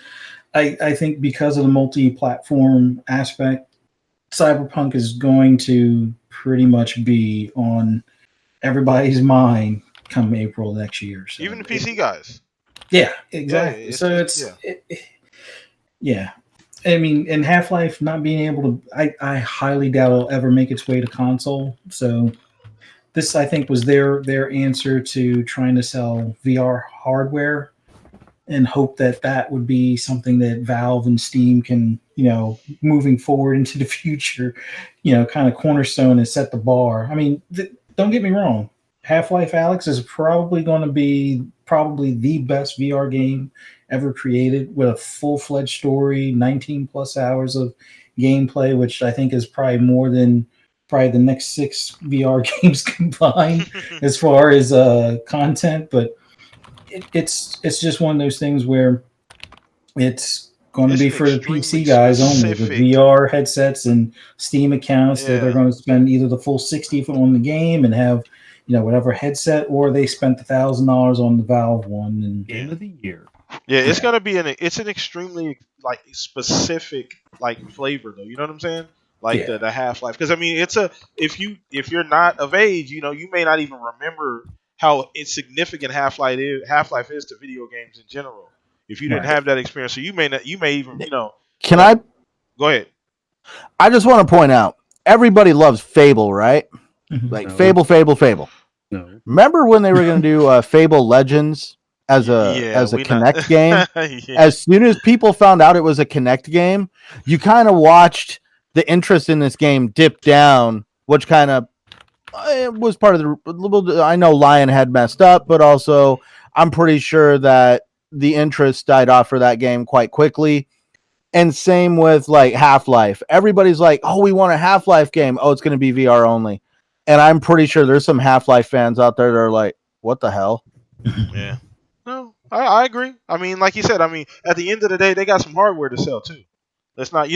I think because of the multi-platform aspect, Cyberpunk is going to pretty much be on everybody's mind come April next year. So even the PC guys. Yeah, exactly. Yeah. I mean, and Half-Life not being able to, I highly doubt it'll ever make its way to console. So this I think was their answer to trying to sell VR hardware, and hope that that would be something that Valve and Steam can, moving forward into the future, kind of cornerstone and set the bar. I mean, don't get me wrong. Half-Life Alyx is probably going to be the best VR game ever created, with a full-fledged story, 19 plus hours of gameplay, which I think is probably more than the next 6 VR games combined as far as content. But it's just one of those things where it's going to be for the PC guys only, with VR headsets and Steam accounts that are going to spend either the full 60 on the game and have whatever headset, or they spent $1,000 on the Valve one. And game of the year. Yeah, it's gonna be it's an extremely like specific like flavor though. You know what I'm saying? Like the Half-Life, because I mean if you're not of age, you may not even remember how insignificant Half-Life is to video games in general. If you didn't have that experience, so you may even Can I go ahead? I just want to point out, everybody loves Fable, right? Like Fable. No. Remember when they were going to do Fable Legends as a Kinect game? Yeah. As soon as people found out it was a Kinect game, you kind of watched the interest in this game dip down, which kind of it was part of the. I know Lion had messed up, but also I'm pretty sure that the interest died off for that game quite quickly. And same with like Half-Life. Everybody's like, "Oh, we want a Half-Life game. Oh, it's going to be VR only." And I'm pretty sure there's some Half-Life fans out there that are like, "What the hell?" Yeah. No, I agree. I mean, like you said, I mean, at the end of the day, they got some hardware to sell too. Let's not,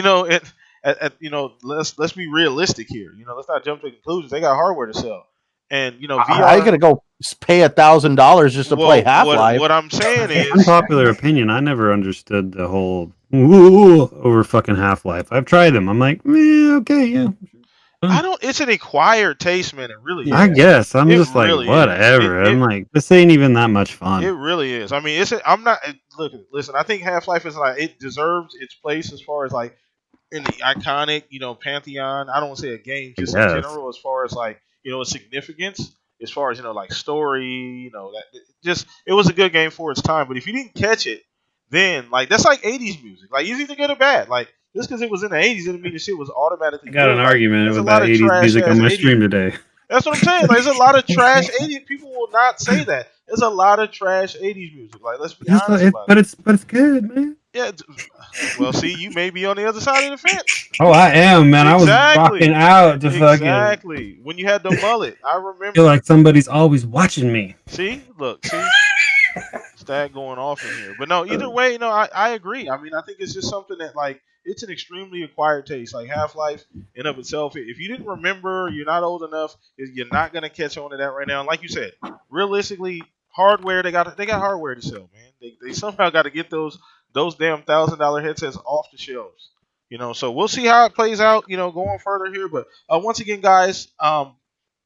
let's be realistic here. Let's not jump to conclusions. They got hardware to sell, and VR. I gotta go pay $1,000 just to play Half-Life. What I'm saying is, unpopular opinion. I never understood the whole over fucking Half-Life. I've tried them. I'm like, okay, yeah. I don't. It's an acquired taste, man. It really is. I guess I'm just really like whatever. I'm like, this ain't even that much fun. It really is. I mean, I'm not. Listen. I think Half-Life is like, it deserves its place as far as like in the iconic, pantheon. I don't want to say a game, just in general, as far as like its significance, as far as like story. That it was a good game for its time. But if you didn't catch it, then like that's like 80s music. Like, it's either good or bad. Like, just because it was in the 80s didn't mean the shit was automatically. I got an argument about 80s music on my stream today. That's what I'm saying. Like, there's a lot of trash 80s. People will not say that. There's a lot of trash 80s music. Like, let's be honest about it. But it's good, man. Yeah. Well, see, you may be on the other side of the fence. Oh, I am, man. Exactly. I was rocking out to fucking. Exactly. When you had the mullet, I remember. I feel like somebody's always watching me. See, look, Stag going off in here. But no, either way, I agree. I mean, I think it's just something that like. It's an extremely acquired taste. Like Half-Life in of itself, if you didn't remember, you're not old enough, you're not gonna catch on to that right now. And like you said, realistically, hardware they got hardware to sell, man. They somehow got to get those damn $1,000 headsets off the shelves. So we'll see how it plays out. Going further here, but once again, guys,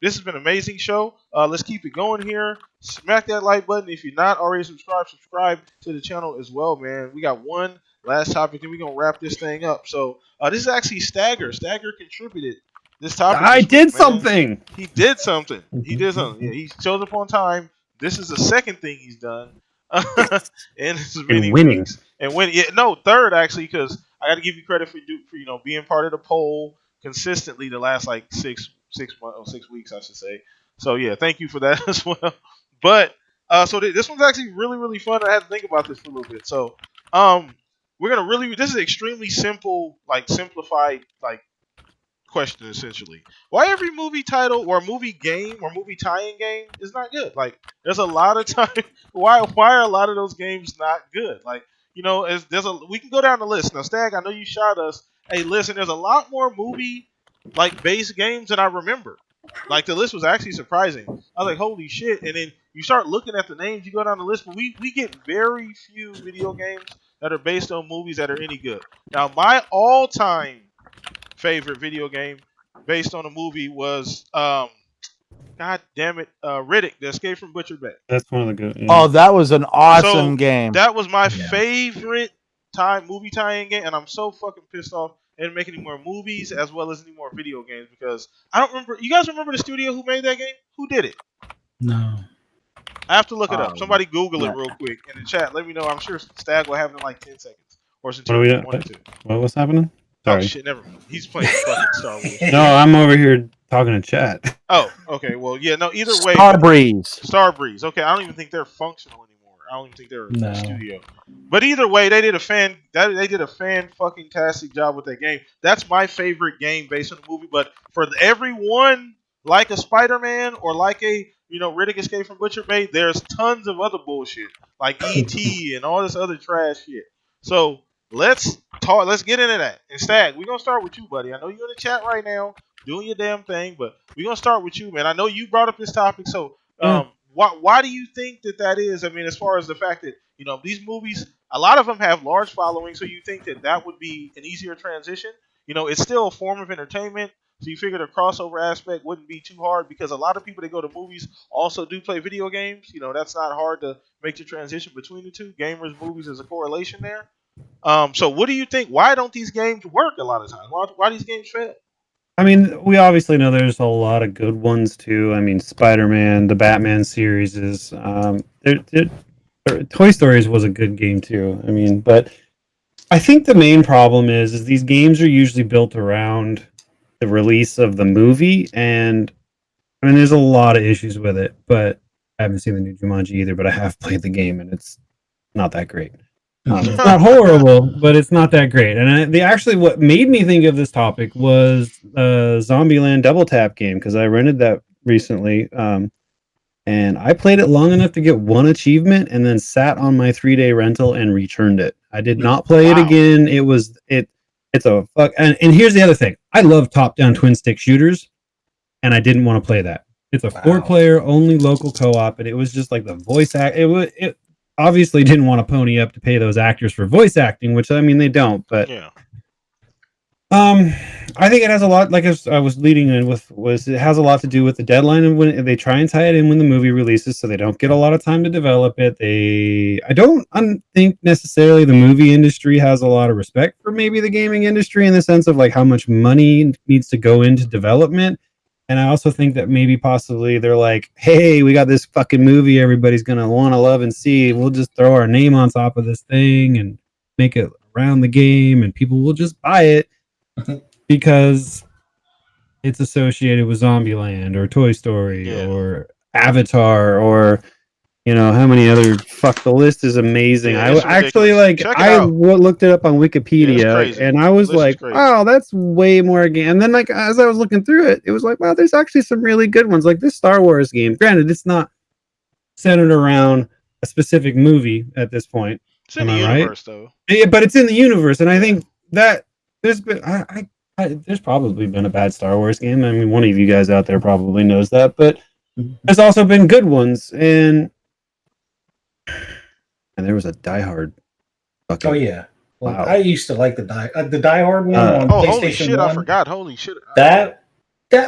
this has been an amazing show. Let's keep it going here. Smack that like button if you're not already subscribed. Subscribe to the channel as well, man. We got one last topic, then we're going to wrap this thing up. So, this is actually Stagger. Stagger contributed this topic. I did something. He did something. Yeah, he shows up on time. This is the second thing he's done. And winning. Weeks. And winning. Yeah, no, third, actually, because I got to give you credit for being part of the poll consistently the last, like, 6 weeks, I should say. So, yeah, thank you for that as well. But, so this one's actually really, really fun. I had to think about this for a little bit. So, we're gonna this is extremely simple, like simplified, like question essentially. Why every movie title or movie game or movie tie-in game is not good? Like, there's a lot of time. Why are a lot of those games not good? Like, we can go down the list now. Stag, I know you shot us. Hey, listen, there's a lot more movie like base games than I remember. Like, the list was actually surprising. I was like, holy shit! And then you start looking at the names, you go down the list, but we get very few video games that are based on movies that are any good. Now, my all-time favorite video game based on a movie was, God damn it, Riddick, The Escape from Butcher Bay. That's one of the good. Yeah. Oh, that was an awesome game. That was my favorite movie tie-in game, and I'm so fucking pissed off They didn't make any more movies as well as any more video games because I don't remember. You guys remember the studio who made that game? Who did it? No. I have to look it up. Somebody Google it no. real quick in the chat. Let me know. I'm sure Stag will have it in like 10 seconds or What are until we? you wanted to. What's happening? Oh Sorry. shit, never mind. He's playing fucking Star Wars. No, I'm over here talking to chat. Oh, okay. Well, yeah, no. Either way, Starbreeze. Okay, I don't even think they're functional anymore. I don't even think they're No. a studio. But either way, they did a fan fucking tastic job with that game. That's my favorite game based on the movie. But for everyone like a Spider-Man or like a Riddick Escape from Butcher Bay, there's tons of other bullshit like E.T. and all this other trash shit. So let's talk. Let's get into that. And Stag, we're gonna start with you, buddy. I know you're in the chat right now doing your damn thing, but we're gonna start with you, man. I know you brought up this topic, so why do you think that is? I mean, as far as the fact that these movies, a lot of them have large followings, so you think that would be an easier transition? It's still a form of entertainment, so you figure the crossover aspect wouldn't be too hard because a lot of people that go to movies also do play video games. That's not hard to make the transition between the two. Gamers, movies, is a correlation there. So what do you think? Why don't these games work a lot of times? Why these games fail? I mean, we obviously know there's a lot of good ones too. I mean, Spider-Man, the Batman series is. Toy Stories was a good game too. I mean, but I think the main problem is these games are usually built around the release of the movie, and I mean, there's a lot of issues with it. But I haven't seen the new Jumanji either. But I have played the game, and it's not that great. It's not horrible, but it's not that great. And what made me think of this topic was Zombieland Double Tap game because I rented that recently, and I played it long enough to get one achievement, and then sat on my 3-day rental and returned it. I did not play it again. It's a fuck. And here's the other thing: I love top-down twin stick shooters, and I didn't want to play that. It's a 4-player only local co-op, and it was just like the voice act. It obviously didn't want to pony up to pay those actors for voice acting, which I mean they don't, but yeah. I think it has a lot, like I was leading in with, it has a lot to do with the deadline and when they try and tie it in when the movie releases, so they don't get a lot of time to develop it. I don't think necessarily the movie industry has a lot of respect for maybe the gaming industry in the sense of like how much money needs to go into development. And I also think that maybe possibly they're like, hey, we got this fucking movie everybody's going to want to love and see. We'll just throw our name on top of this thing and make it around the game and people will just buy it because it's associated with Zombieland or Toy Story or Avatar or, how many other, the list is amazing. I actually looked it up on Wikipedia and I was like, wow, that's way more game. And then like, as I was looking through it, it was like, wow, there's actually some really good ones. Like this Star Wars game, granted, it's not centered around a specific movie at this point. It's in the universe though. Yeah, but it's in the universe. And I think that there's been, there's probably been a bad Star Wars game. I mean, one of you guys out there probably knows that, but there's also been good ones. And there was a Die Hard. Oh yeah, well, wow. I used to like the Die Hard one on PlayStation holy shit! 1. I forgot. Holy shit! That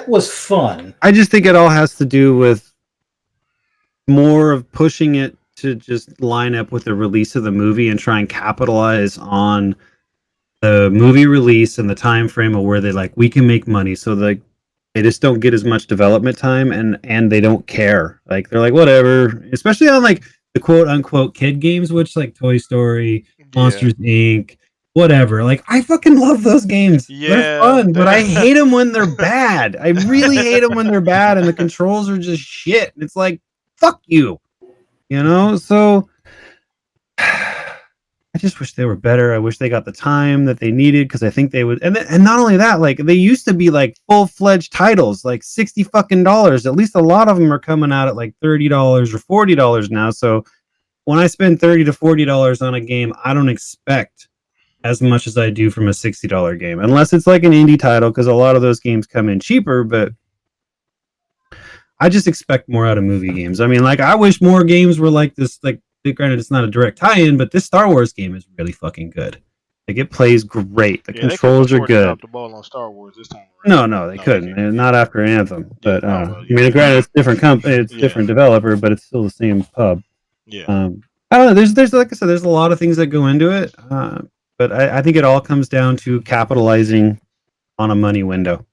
was fun. I just think it all has to do with more of pushing it to just line up with the release of the movie and try and capitalize on the movie release and the time frame of where they we can make money. So they just don't get as much development time and they don't care. Like they're like whatever, especially on like the quote unquote kid games, which like Toy Story, Monsters Inc., whatever. Like I fucking love those games. Yeah, they're fun, but I hate them when they're bad. I really hate them when they're bad and the controls are just shit. It's like fuck you, So I just wish they were better. I wish they got the time that they needed because I think they would. And not only that, like they used to be like full-fledged titles, like $60 fucking. At least a lot of them are coming out at like $30 or $40 now. So when I spend $30 to $40 on a game, I don't expect as much as I do from a $60 game, unless it's like an indie title because a lot of those games come in cheaper. But I just expect more out of movie games. I mean, like I wish more games were like this, like. Granted, it's not a direct tie-in, but this Star Wars game is really fucking good. Like it plays great. The controls are good. Drop the ball on Star Wars this time around. No, they couldn't. Not after Anthem. But I mean, granted, it's different company, it's different developer, but it's still the same pub. Yeah. I don't know. There's like I said, there's a lot of things that go into it. But I think it all comes down to capitalizing on a money window.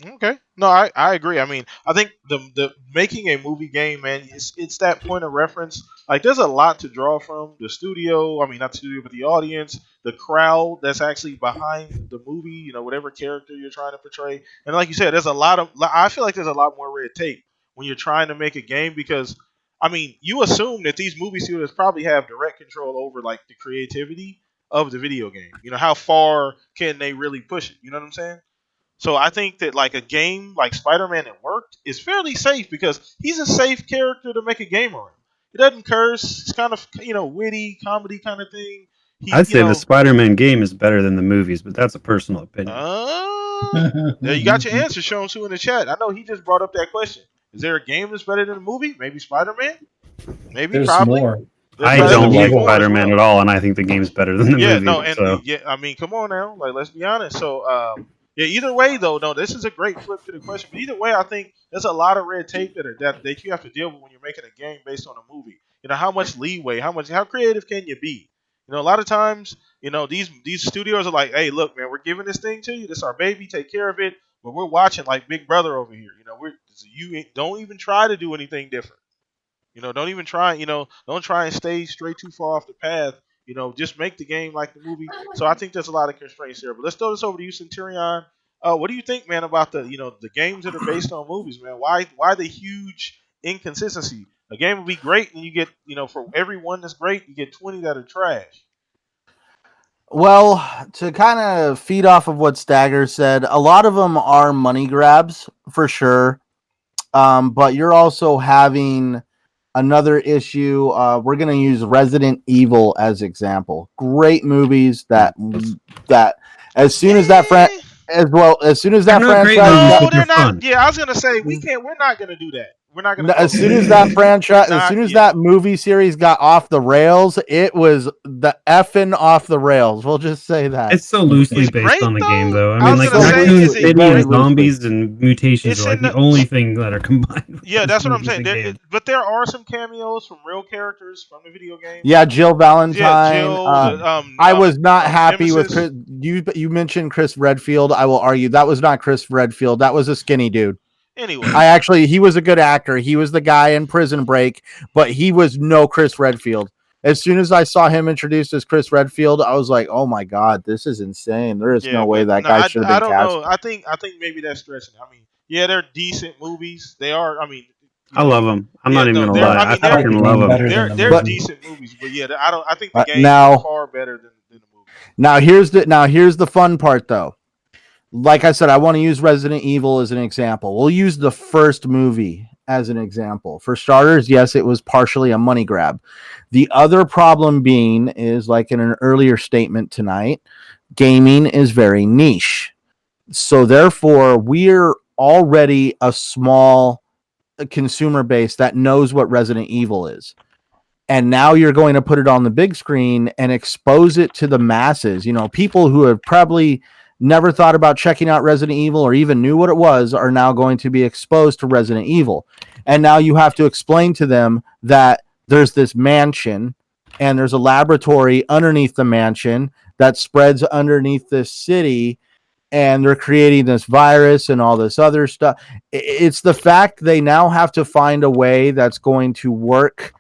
Okay. No, I agree. I mean, I think the making a movie game, man, it's that point of reference. Like, there's a lot to draw from. The studio, I mean, not the studio, but the audience, the crowd that's actually behind the movie. Whatever character you're trying to portray. And like you said, there's a lot of. I feel like there's a lot more red tape when you're trying to make a game because, I mean, you assume that these movie studios probably have direct control over like the creativity of the video game. How far can they really push it? You know what I'm saying? So I think that like a game like Spider-Man that worked is fairly safe because he's a safe character to make a game around. He doesn't curse. It's kind of witty comedy kind of thing. I'd say the Spider-Man game is better than the movies, but that's a personal opinion. There you got your answer, Sean Sue in the chat. I know he just brought up that question. Is there a game that's better than a movie? Maybe Spider-Man. Maybe There's probably. more. I don't like Spider-Man at all, and I think the game's better than the movie. Yeah, no, and so. yeah, I mean, come on now, like let's be honest. So, yeah, either way though, no, this is a great flip to the question. But either way, I think there's a lot of red tape that you have to deal with when you're making a game based on a movie. How much leeway, how creative can you be? A lot of times, these studios are like, hey, look, man, we're giving this thing to you. This is our baby. Take care of it. But we're watching like Big Brother over here. You don't even try to do anything different. Don't even try. Don't try and stay straight too far off the path. Just make the game like the movie. So I think there's a lot of constraints here. But let's throw this over to you, Centurion. What do you think, man, about the games that are based on movies, man? Why the huge inconsistency? A game would be great, and you get for every one that's great, you get 20 that are trash. Well, to kind of feed off of what Stagger said, a lot of them are money grabs for sure. But you're also having another issue. We're going to use Resident Evil as example. Great movies that as soon as that franchise. No, they're not. Yeah, I was gonna say we're not gonna do that. We're not gonna. As soon as that franchise, as soon as that movie series got off the rails, it was the effing off the rails. We'll just say that. It's so loosely based on the game, though. I mean, like Raccoon City and zombies and mutations are like the only thing that are combined. Yeah, that's what I'm saying. But there are some cameos from real characters from the video game. Yeah, Jill Valentine. Yeah, Jill, I was not happy with Chris. You mentioned Chris Redfield. I will argue that was not Chris Redfield. That was a skinny dude. Anyway, he was a good actor. He was the guy in Prison Break, but he was no Chris Redfield. As soon as I saw him introduced as Chris Redfield, I was like, "Oh my god, this is insane! There is no way that guy should have been cast." I think maybe that's stretching. I mean, yeah, they're decent movies. They are. I mean, I love them. I'm not even gonna lie. I fucking love them. They're decent movies, but yeah, I think the game is far better than the movie. Now here's the fun part, though. Like I said, I want to use Resident Evil as an example. We'll use the first movie as an example. For starters, yes, it was partially a money grab. The other problem being is, like in an earlier statement tonight, gaming is very niche. So therefore, we're already a small consumer base that knows what Resident Evil is. And now you're going to put it on the big screen and expose it to the masses. People who have probably never thought about checking out Resident Evil or even knew what it was are now going to be exposed to Resident Evil. And now you have to explain to them that there's this mansion and there's a laboratory underneath the mansion that spreads underneath this city, and they're creating this virus and all this other stuff. It's the fact they now have to find a way that's going to work,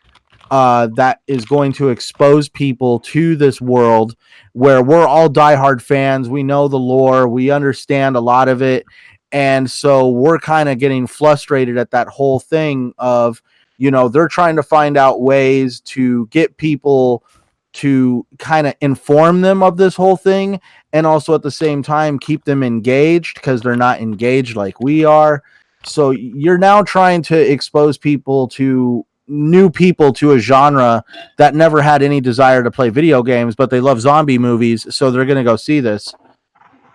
that is going to expose people to this world where we're all diehard fans. We know the lore. We understand a lot of it. And so we're kind of getting frustrated at that whole thing of, they're trying to find out ways to get people to kind of inform them of this whole thing. And also at the same time, keep them engaged because they're not engaged like we are. So you're now trying to expose new people to a genre that never had any desire to play video games, but they love zombie movies, so they're going to go see this.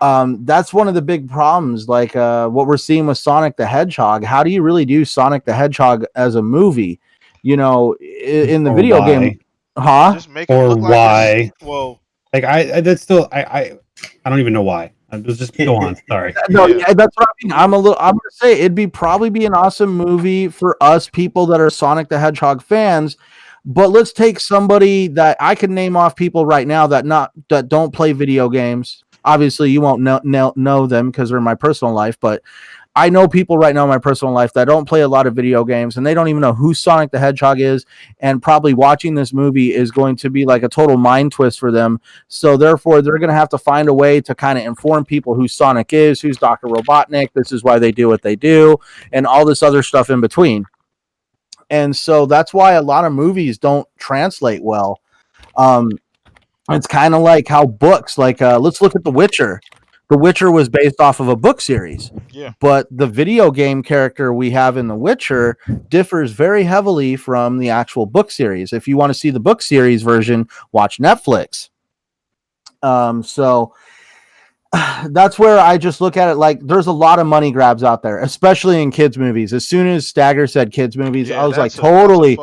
That's one of the big problems, like what we're seeing with Sonic the Hedgehog. How do you really do Sonic the Hedgehog as a movie? In the video game, Just make it look why? Well, like I don't even know why. Just go on. Sorry. No, yeah, that's what I mean. I'm gonna say it'd probably be an awesome movie for us people that are Sonic the Hedgehog fans, But let's take somebody that I can name off people right now that don't play video games. Obviously, you won't know them because they're in my personal life, but I know people right now in my personal life that don't play a lot of video games and they don't even know who Sonic the Hedgehog is. And probably watching this movie is going to be like a total mind twist for them. So therefore, they're going to have to find a way to kind of inform people who Sonic is, who's Dr. Robotnik, this is why they do what they do, and all this other stuff in between. And so that's why a lot of movies don't translate well. It's kind of like how books, like let's look at The Witcher. The Witcher was based off of a book series. Yeah. But the video game character we have in The Witcher differs very heavily from the actual book series. If you want to see the book series version, watch Netflix. So that's where I just look at it like there's a lot of money grabs out there, especially in kids movies. As soon as Stagger said kids movies, I was like, totally.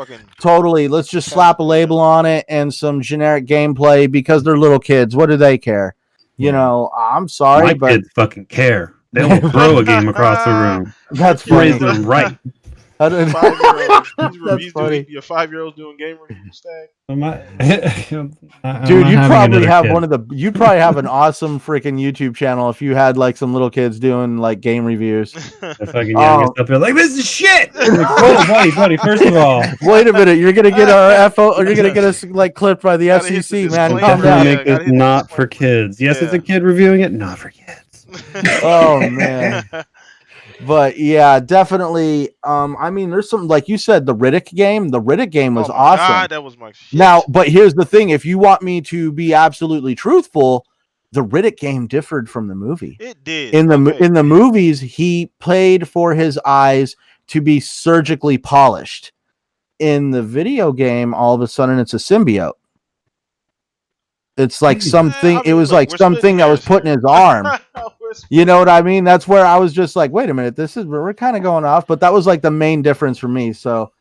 Let's just slap a label on it and some generic gameplay because they're little kids. What do they care? You know, I'm sorry, but kids fucking care. They will throw a game across the room. That's funny. Raise them right. That's funny. Your 5-year-old doing game reviews, Stag. Dude, you probably have you'd probably have an awesome freaking YouTube channel if you had like some little kids doing like game reviews. The fucking youngest up there like, this is shit. Like, buddy, first of all, wait a minute, you're gonna get our FO, or you're gonna get us like clipped by the FCC, man. Calm down. Make this not for kids. Yes, it's a kid reviewing it, not for kids. Oh man. But yeah, definitely. I mean, there's some, like you said, the Riddick game. The Riddick game was awesome. God, that was my shit. Now, but here's the thing: if you want me to be absolutely truthful, the Riddick game differed from the movie. It did. In the movies, he played for his eyes to be surgically polished. In the video game, all of a sudden, it's a symbiote. It's like something. It was like something that was put in his arm. You know what I mean? That's where I was just like, wait a minute, this is where we're kind of going off. But that was like the main difference for me. So,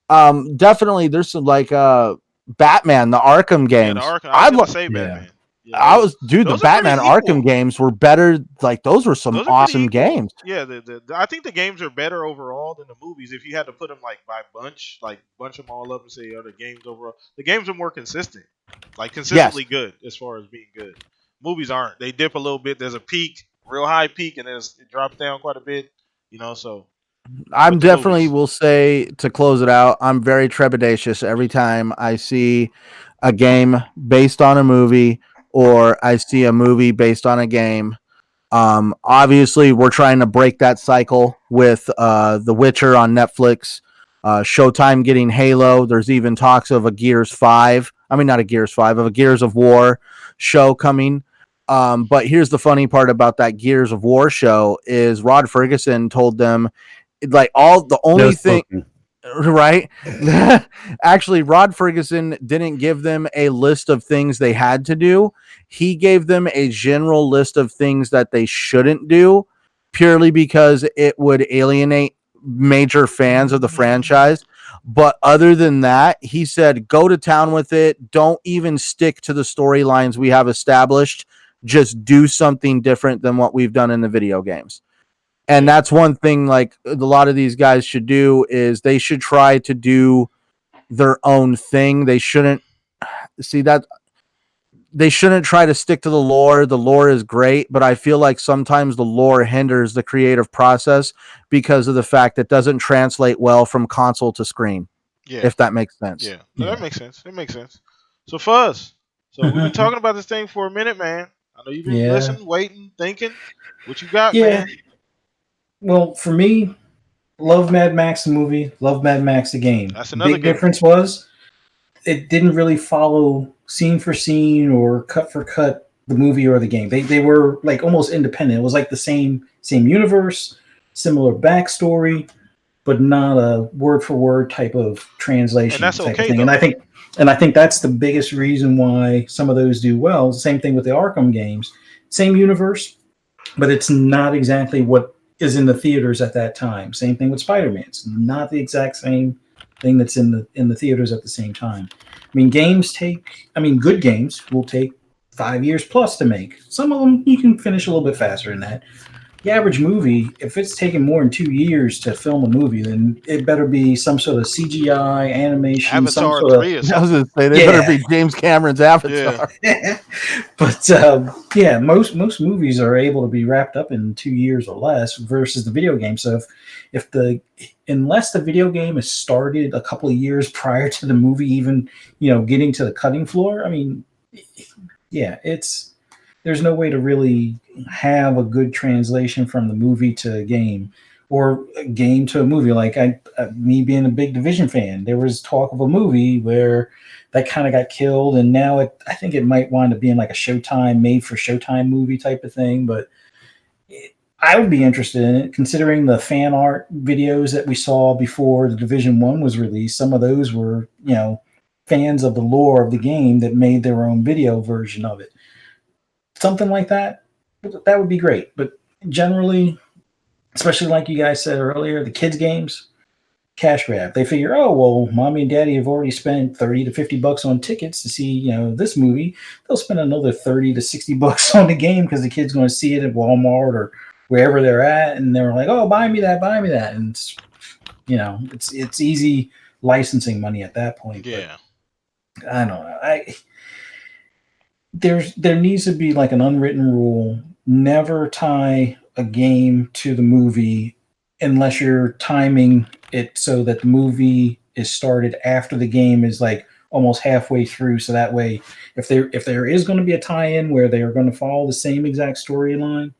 definitely, there's some like Batman, the Arkham games. Yeah, I'd say Batman. Yeah, the Batman Arkham games were better. Like those were some awesome games. Yeah, I think the games are better overall than the movies. If you had to put them like by bunch them all up and say, the games overall, the games are more consistent, like consistently good as far as being good. Movies aren't. They dip a little bit. There's a peak, real high peak, and then it drops down quite a bit. So I'm definitely will say to close it out. I'm very trepidatious every time I see a game based on a movie. Or I see a movie based on a game. Obviously, we're trying to break that cycle with The Witcher on Netflix. Showtime getting Halo. There's even talks of a Gears 5. I mean, not a Gears 5, of a Gears of War show coming. But here's the funny part about that Gears of War show is Rod Ferguson told them, like, the only thing... Right? Actually, Rod Ferguson didn't give them a list of things they had to do. He gave them a general list of things that they shouldn't do, purely because it would alienate major fans of the franchise. But other than that, he said, go to town with it. Don't even stick to the storylines we have established. Just do something different than what we've done in the video games. And that's one thing, like a lot of these guys should do, is they should try to do their own thing. They shouldn't try to stick to the lore. The lore is great, but I feel like sometimes the lore hinders the creative process because of the fact that it doesn't translate well from console to screen. Yeah. If that makes sense. Yeah. No, that makes sense. It makes sense. So Fuzz, we've been talking about this thing for a minute, man. I know you've been listening, waiting, thinking. What you got, man? Well, for me, love Mad Max the movie, love Mad Max the game. That's another big difference was it didn't really follow scene for scene or cut for cut the movie or the game. They were like almost independent. It was like the same universe, similar backstory, but not a word for word type of translation. And that's type okay. Of thing. And I think that's the biggest reason why some of those do well. Same thing with the Arkham games, same universe, but it's not exactly what is in the theaters at that time. Same thing with Spider-Man. It's not the exact same thing that's in the theaters at the same time. I mean, good games will take 5 years plus to make. Some of them you can finish a little bit faster than that. the average movie, if it's taking more than 2 years to film a movie, then it better be some sort of CGI animation, some Avatar sort of 3 or I was something. gonna say they better yeah. be James Cameron's Yeah. Avatar. But yeah, most movies are able to be wrapped up in 2 years or less versus the video game. So if the unless the video game is started a couple of years prior to the movie even getting to the cutting floor, I mean, yeah, there's no way to really have a good translation from the movie to a game or a game to a movie. Like me being a big Division fan, there was talk of a movie where that kind of got killed, and now I think it might wind up being like a Showtime, made for Showtime movie type of thing. But I would be interested in it, considering the fan art videos that we saw before the Division 1 was released. Some of those were fans of the lore of the game that made their own video version of it, something like that. That would be great. But generally, especially like you guys said earlier, the kids games, cash grab. They figure, oh well, mommy and daddy have already spent $30 to $50 on tickets to see this movie. They'll spend another $30 to $60 on the game because the kid's going to see it at Walmart or wherever they're at, and they're like, oh, buy me that, and it's easy licensing money at that point. Yeah. But I don't know. There needs to be like an unwritten rule: never tie a game to the movie unless you're timing it so that the movie is started after the game is like almost halfway through. So that way, if there is going to be a tie-in where they are going to follow the same exact storyline,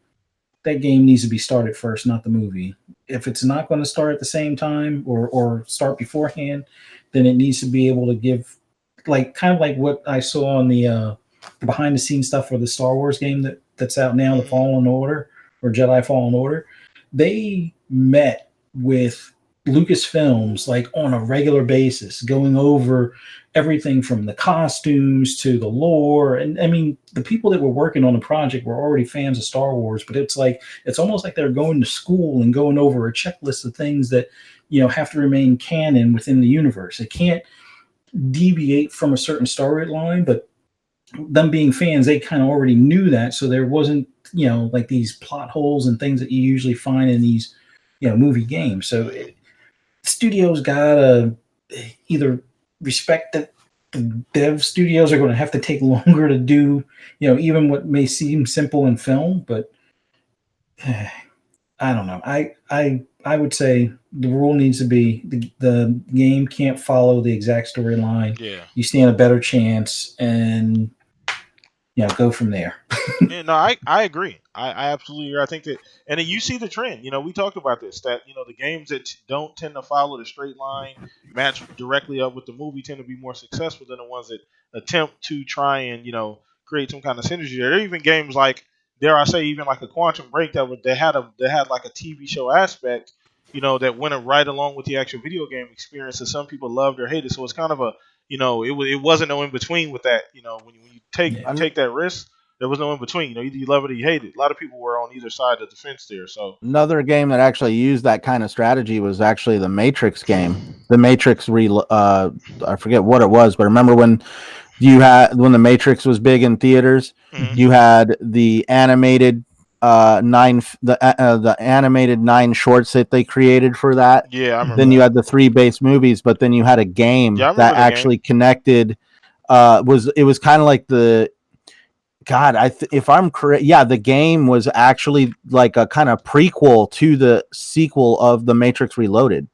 that game needs to be started first, not the movie. If it's not going to start at the same time or start beforehand, then it needs to be able to give kind of like what I saw on the behind the scenes stuff for the Star Wars game that's out now, the Fallen Order or Jedi Fallen Order. They met with Lucasfilms like on a regular basis, going over everything from the costumes to the lore. And I mean, the people that were working on the project were already fans of Star Wars, but it's almost like they're going to school and going over a checklist of things that have to remain canon within the universe. It can't deviate from a certain storyline, but them being fans, they kind of already knew that, so there wasn't like these plot holes and things that you usually find in these movie games. So studios gotta either respect that the dev studios are going to have to take longer to do even what may seem simple in film, but I don't know. I would say the rule needs to be the game can't follow the exact storyline. Yeah. You stand a better chance, and go from there. Yeah, no, I agree. I absolutely agree. I think that, and then you see the trend. We talked about this, that the games that don't tend to follow the straight line, match directly up with the movie, tend to be more successful than the ones that attempt to try and create some kind of synergy. There are even games like, dare I say, even like a Quantum Break that had like a TV show aspect, that went right along with the actual video game experience that some people loved or hated. So it's kind of a it wasn't no in between with that. When you take that risk, there was no in between. Either you love it or you hate it. A lot of people were on either side of the fence there. So Another game that actually used that kind of strategy was actually the Matrix game. The Matrix I forget what it was, but remember when the Matrix was big in theaters, you had the animated the animated 9 shorts that they created for that. Yeah, I remember. Then you had the 3 base movies, but then you had a game that actually connected. It was kind of like the if I'm correct, the game was actually like a kind of prequel to the sequel of The Matrix Reloaded.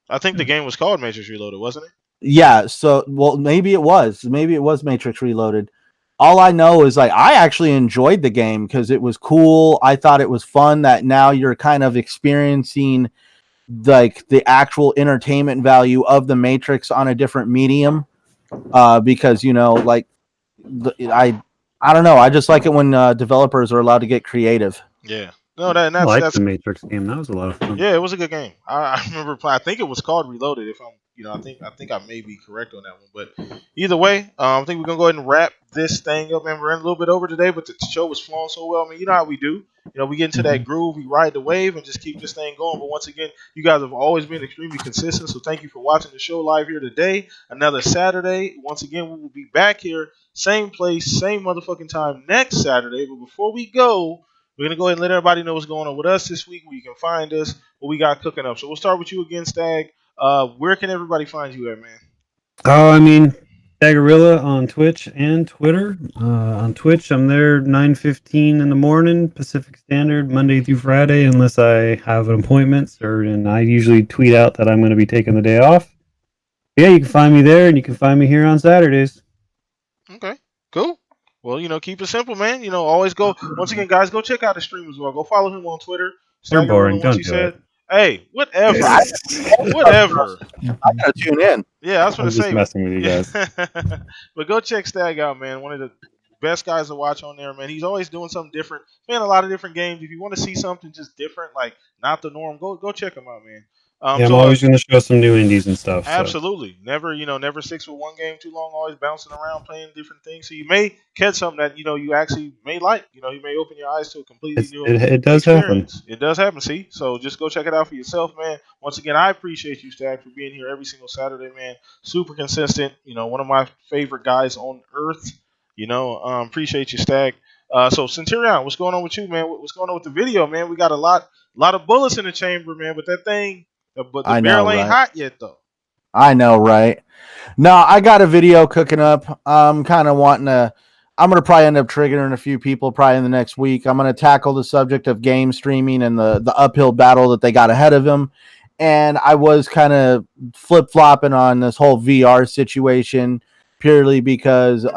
I think the game was called Matrix Reloaded, wasn't it? Yeah, so maybe it was Matrix Reloaded. All I know is I actually enjoyed the game because it was cool. I thought it was fun that now you're kind of experiencing like the actual entertainment value of the Matrix on a different medium. Because I don't know. I just like it when developers are allowed to get creative. Yeah. No, that's I liked the Matrix game. That was a lot of fun. Yeah, it was a good game. I remember playing. I think it was called Reloaded. If I'm, I think I may be correct on that one. But either way, I think we're gonna go ahead and wrap this thing up. And we're running a little bit over today, but the show was flowing so well. I mean, you know how we do. We get into that groove, we ride the wave, and just keep this thing going. But once again, you guys have always been extremely consistent. So thank you for watching the show live here today. Another Saturday. Once again, we will be back here, same place, same motherfucking time next Saturday. But before we go, We're gonna go ahead and let everybody know what's going on with us this week, where you can find us, what we got cooking up. So we'll start with you again, Stag. Where can everybody find you at, man? Oh, I mean, Dagarilla on Twitch and Twitter. On Twitch, I'm there 9:15 in the morning Pacific Standard, Monday through Friday, unless I have an appointment. And I usually tweet out that I'm going to be taking the day off. But yeah, you can find me there, and you can find me here on Saturdays. Okay, cool. Well, keep it simple, man. Always go. Once again, guys, go check out the stream as well. Go follow him on Twitter. They're boring. Once Don't he do said, it. "Hey, whatever, whatever." I gotta tune in. Yeah, I was I'm gonna just say. messing with you guys. But go check Stag out, man. One of the best guys to watch on there, man. He's always doing something different. Playing a lot of different games. If you want to see something just different, like not the norm, go check him out, man. Yeah, I'm always going to show some new indies and stuff. So. Absolutely. Never sticks with one game too long, always bouncing around playing different things. So you may catch something that, you actually may like. You may open your eyes to a completely new it does experience. happen. It does happen, see? So just go check it out for yourself, man. Once again, I appreciate you, Stag, for being here every single Saturday, man. Super consistent. One of my favorite guys on earth. Appreciate you, Stag. So Centurion, what's going on with you, man? What's going on with the video, man? We got a lot of bullets in the chamber, man, but that thing, but the barrel ain't hot yet, though. I know, right? No, I got a video cooking up. I'm kind of wanting to. I'm going to probably end up triggering a few people probably in the next week. I'm going to tackle the subject of game streaming and the uphill battle that they got ahead of them. And I was kind of flip-flopping on this whole VR situation purely because,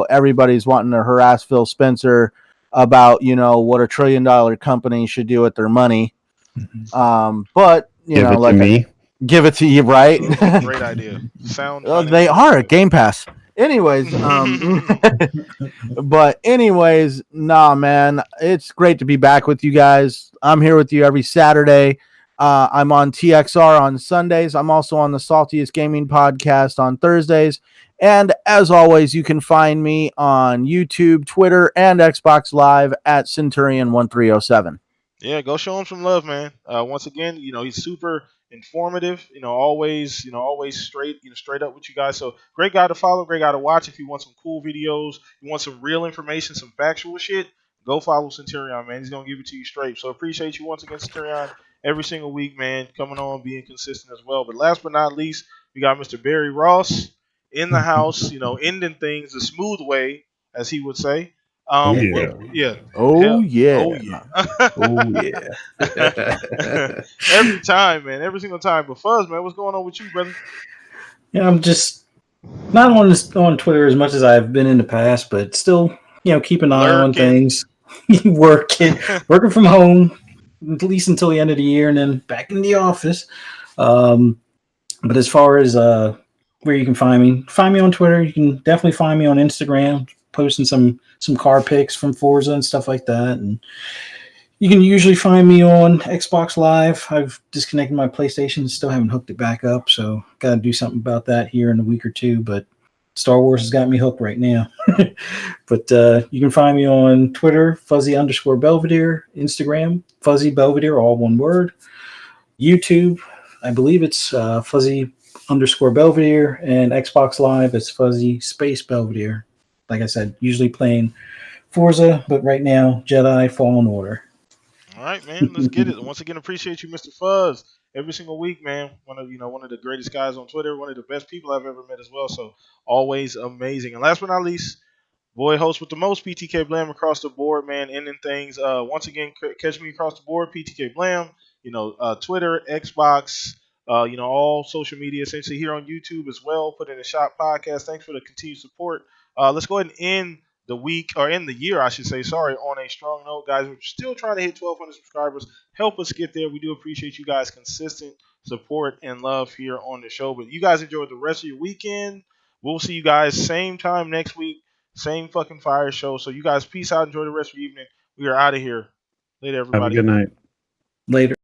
everybody's wanting to harass Phil Spencer about, what $1 trillion company should do with their money. But, give it to you, right? Great idea. Sound. They are at Game Pass. Anyways, but anyways, nah, man, it's great to be back with you guys. I'm here with you every Saturday. I'm on TXR on Sundays. I'm also on the Saltiest Gaming Podcast on Thursdays. And as always, you can find me on YouTube, Twitter, and Xbox Live at Centurion1307. Yeah, go show him some love, man. Once again, he's super informative. Always straight up with you guys. So great guy to follow, great guy to watch. If you want some cool videos, you want some real information, some factual shit, go follow Centurion, man. He's gonna give it to you straight. So appreciate you once again, Centurion, every single week, man, coming on, being consistent as well. But last but not least, we got Mr. Barry Ross in the house. Ending things the smooth way, as he would say. Oh yeah. Every time, man. Every single time. But Fuzz, man, what's going on with you, brother? Yeah, I'm just not on Twitter as much as I've been in the past, but still, keep an eye on things. working from home, at least until the end of the year, and then back in the office. But as far as where you can find me on Twitter. You can definitely find me on Instagram, posting some car pics from Forza and stuff like that. And you can usually find me on Xbox Live. I've disconnected my PlayStation, still haven't hooked it back up, so got to do something about that here in a week or two. But Star Wars has got me hooked right now. But you can find me on Twitter, Fuzzy_Belvedere, Instagram, Fuzzy Belvedere, all one word. YouTube, I believe it's Fuzzy_Belvedere, and Xbox Live, it's Fuzzy_Belvedere. Like I said, usually playing Forza, but right now, Jedi Fallen Order. All right, man, let's get it. Once again, appreciate you, Mr. Fuzz. Every single week, man. One of the greatest guys on Twitter, one of the best people I've ever met as well. So always amazing. And last but not least, boy host with the most, PTK Blam across the board, man. Ending things. Once again, catch me across the board, PTK Blam. Twitter, Xbox, all social media, essentially here on YouTube as well. Put in a shop podcast. Thanks for the continued support. Let's go ahead and end the week, or end the year, I should say, on a strong note, guys. We're still trying to hit 1,200 subscribers. Help us get there. We do appreciate you guys' consistent support and love here on the show. But you guys enjoy the rest of your weekend. We'll see you guys same time next week, same fucking fire show. So you guys, peace out. Enjoy the rest of your evening. We are out of here. Later, everybody. Have a good night. Later.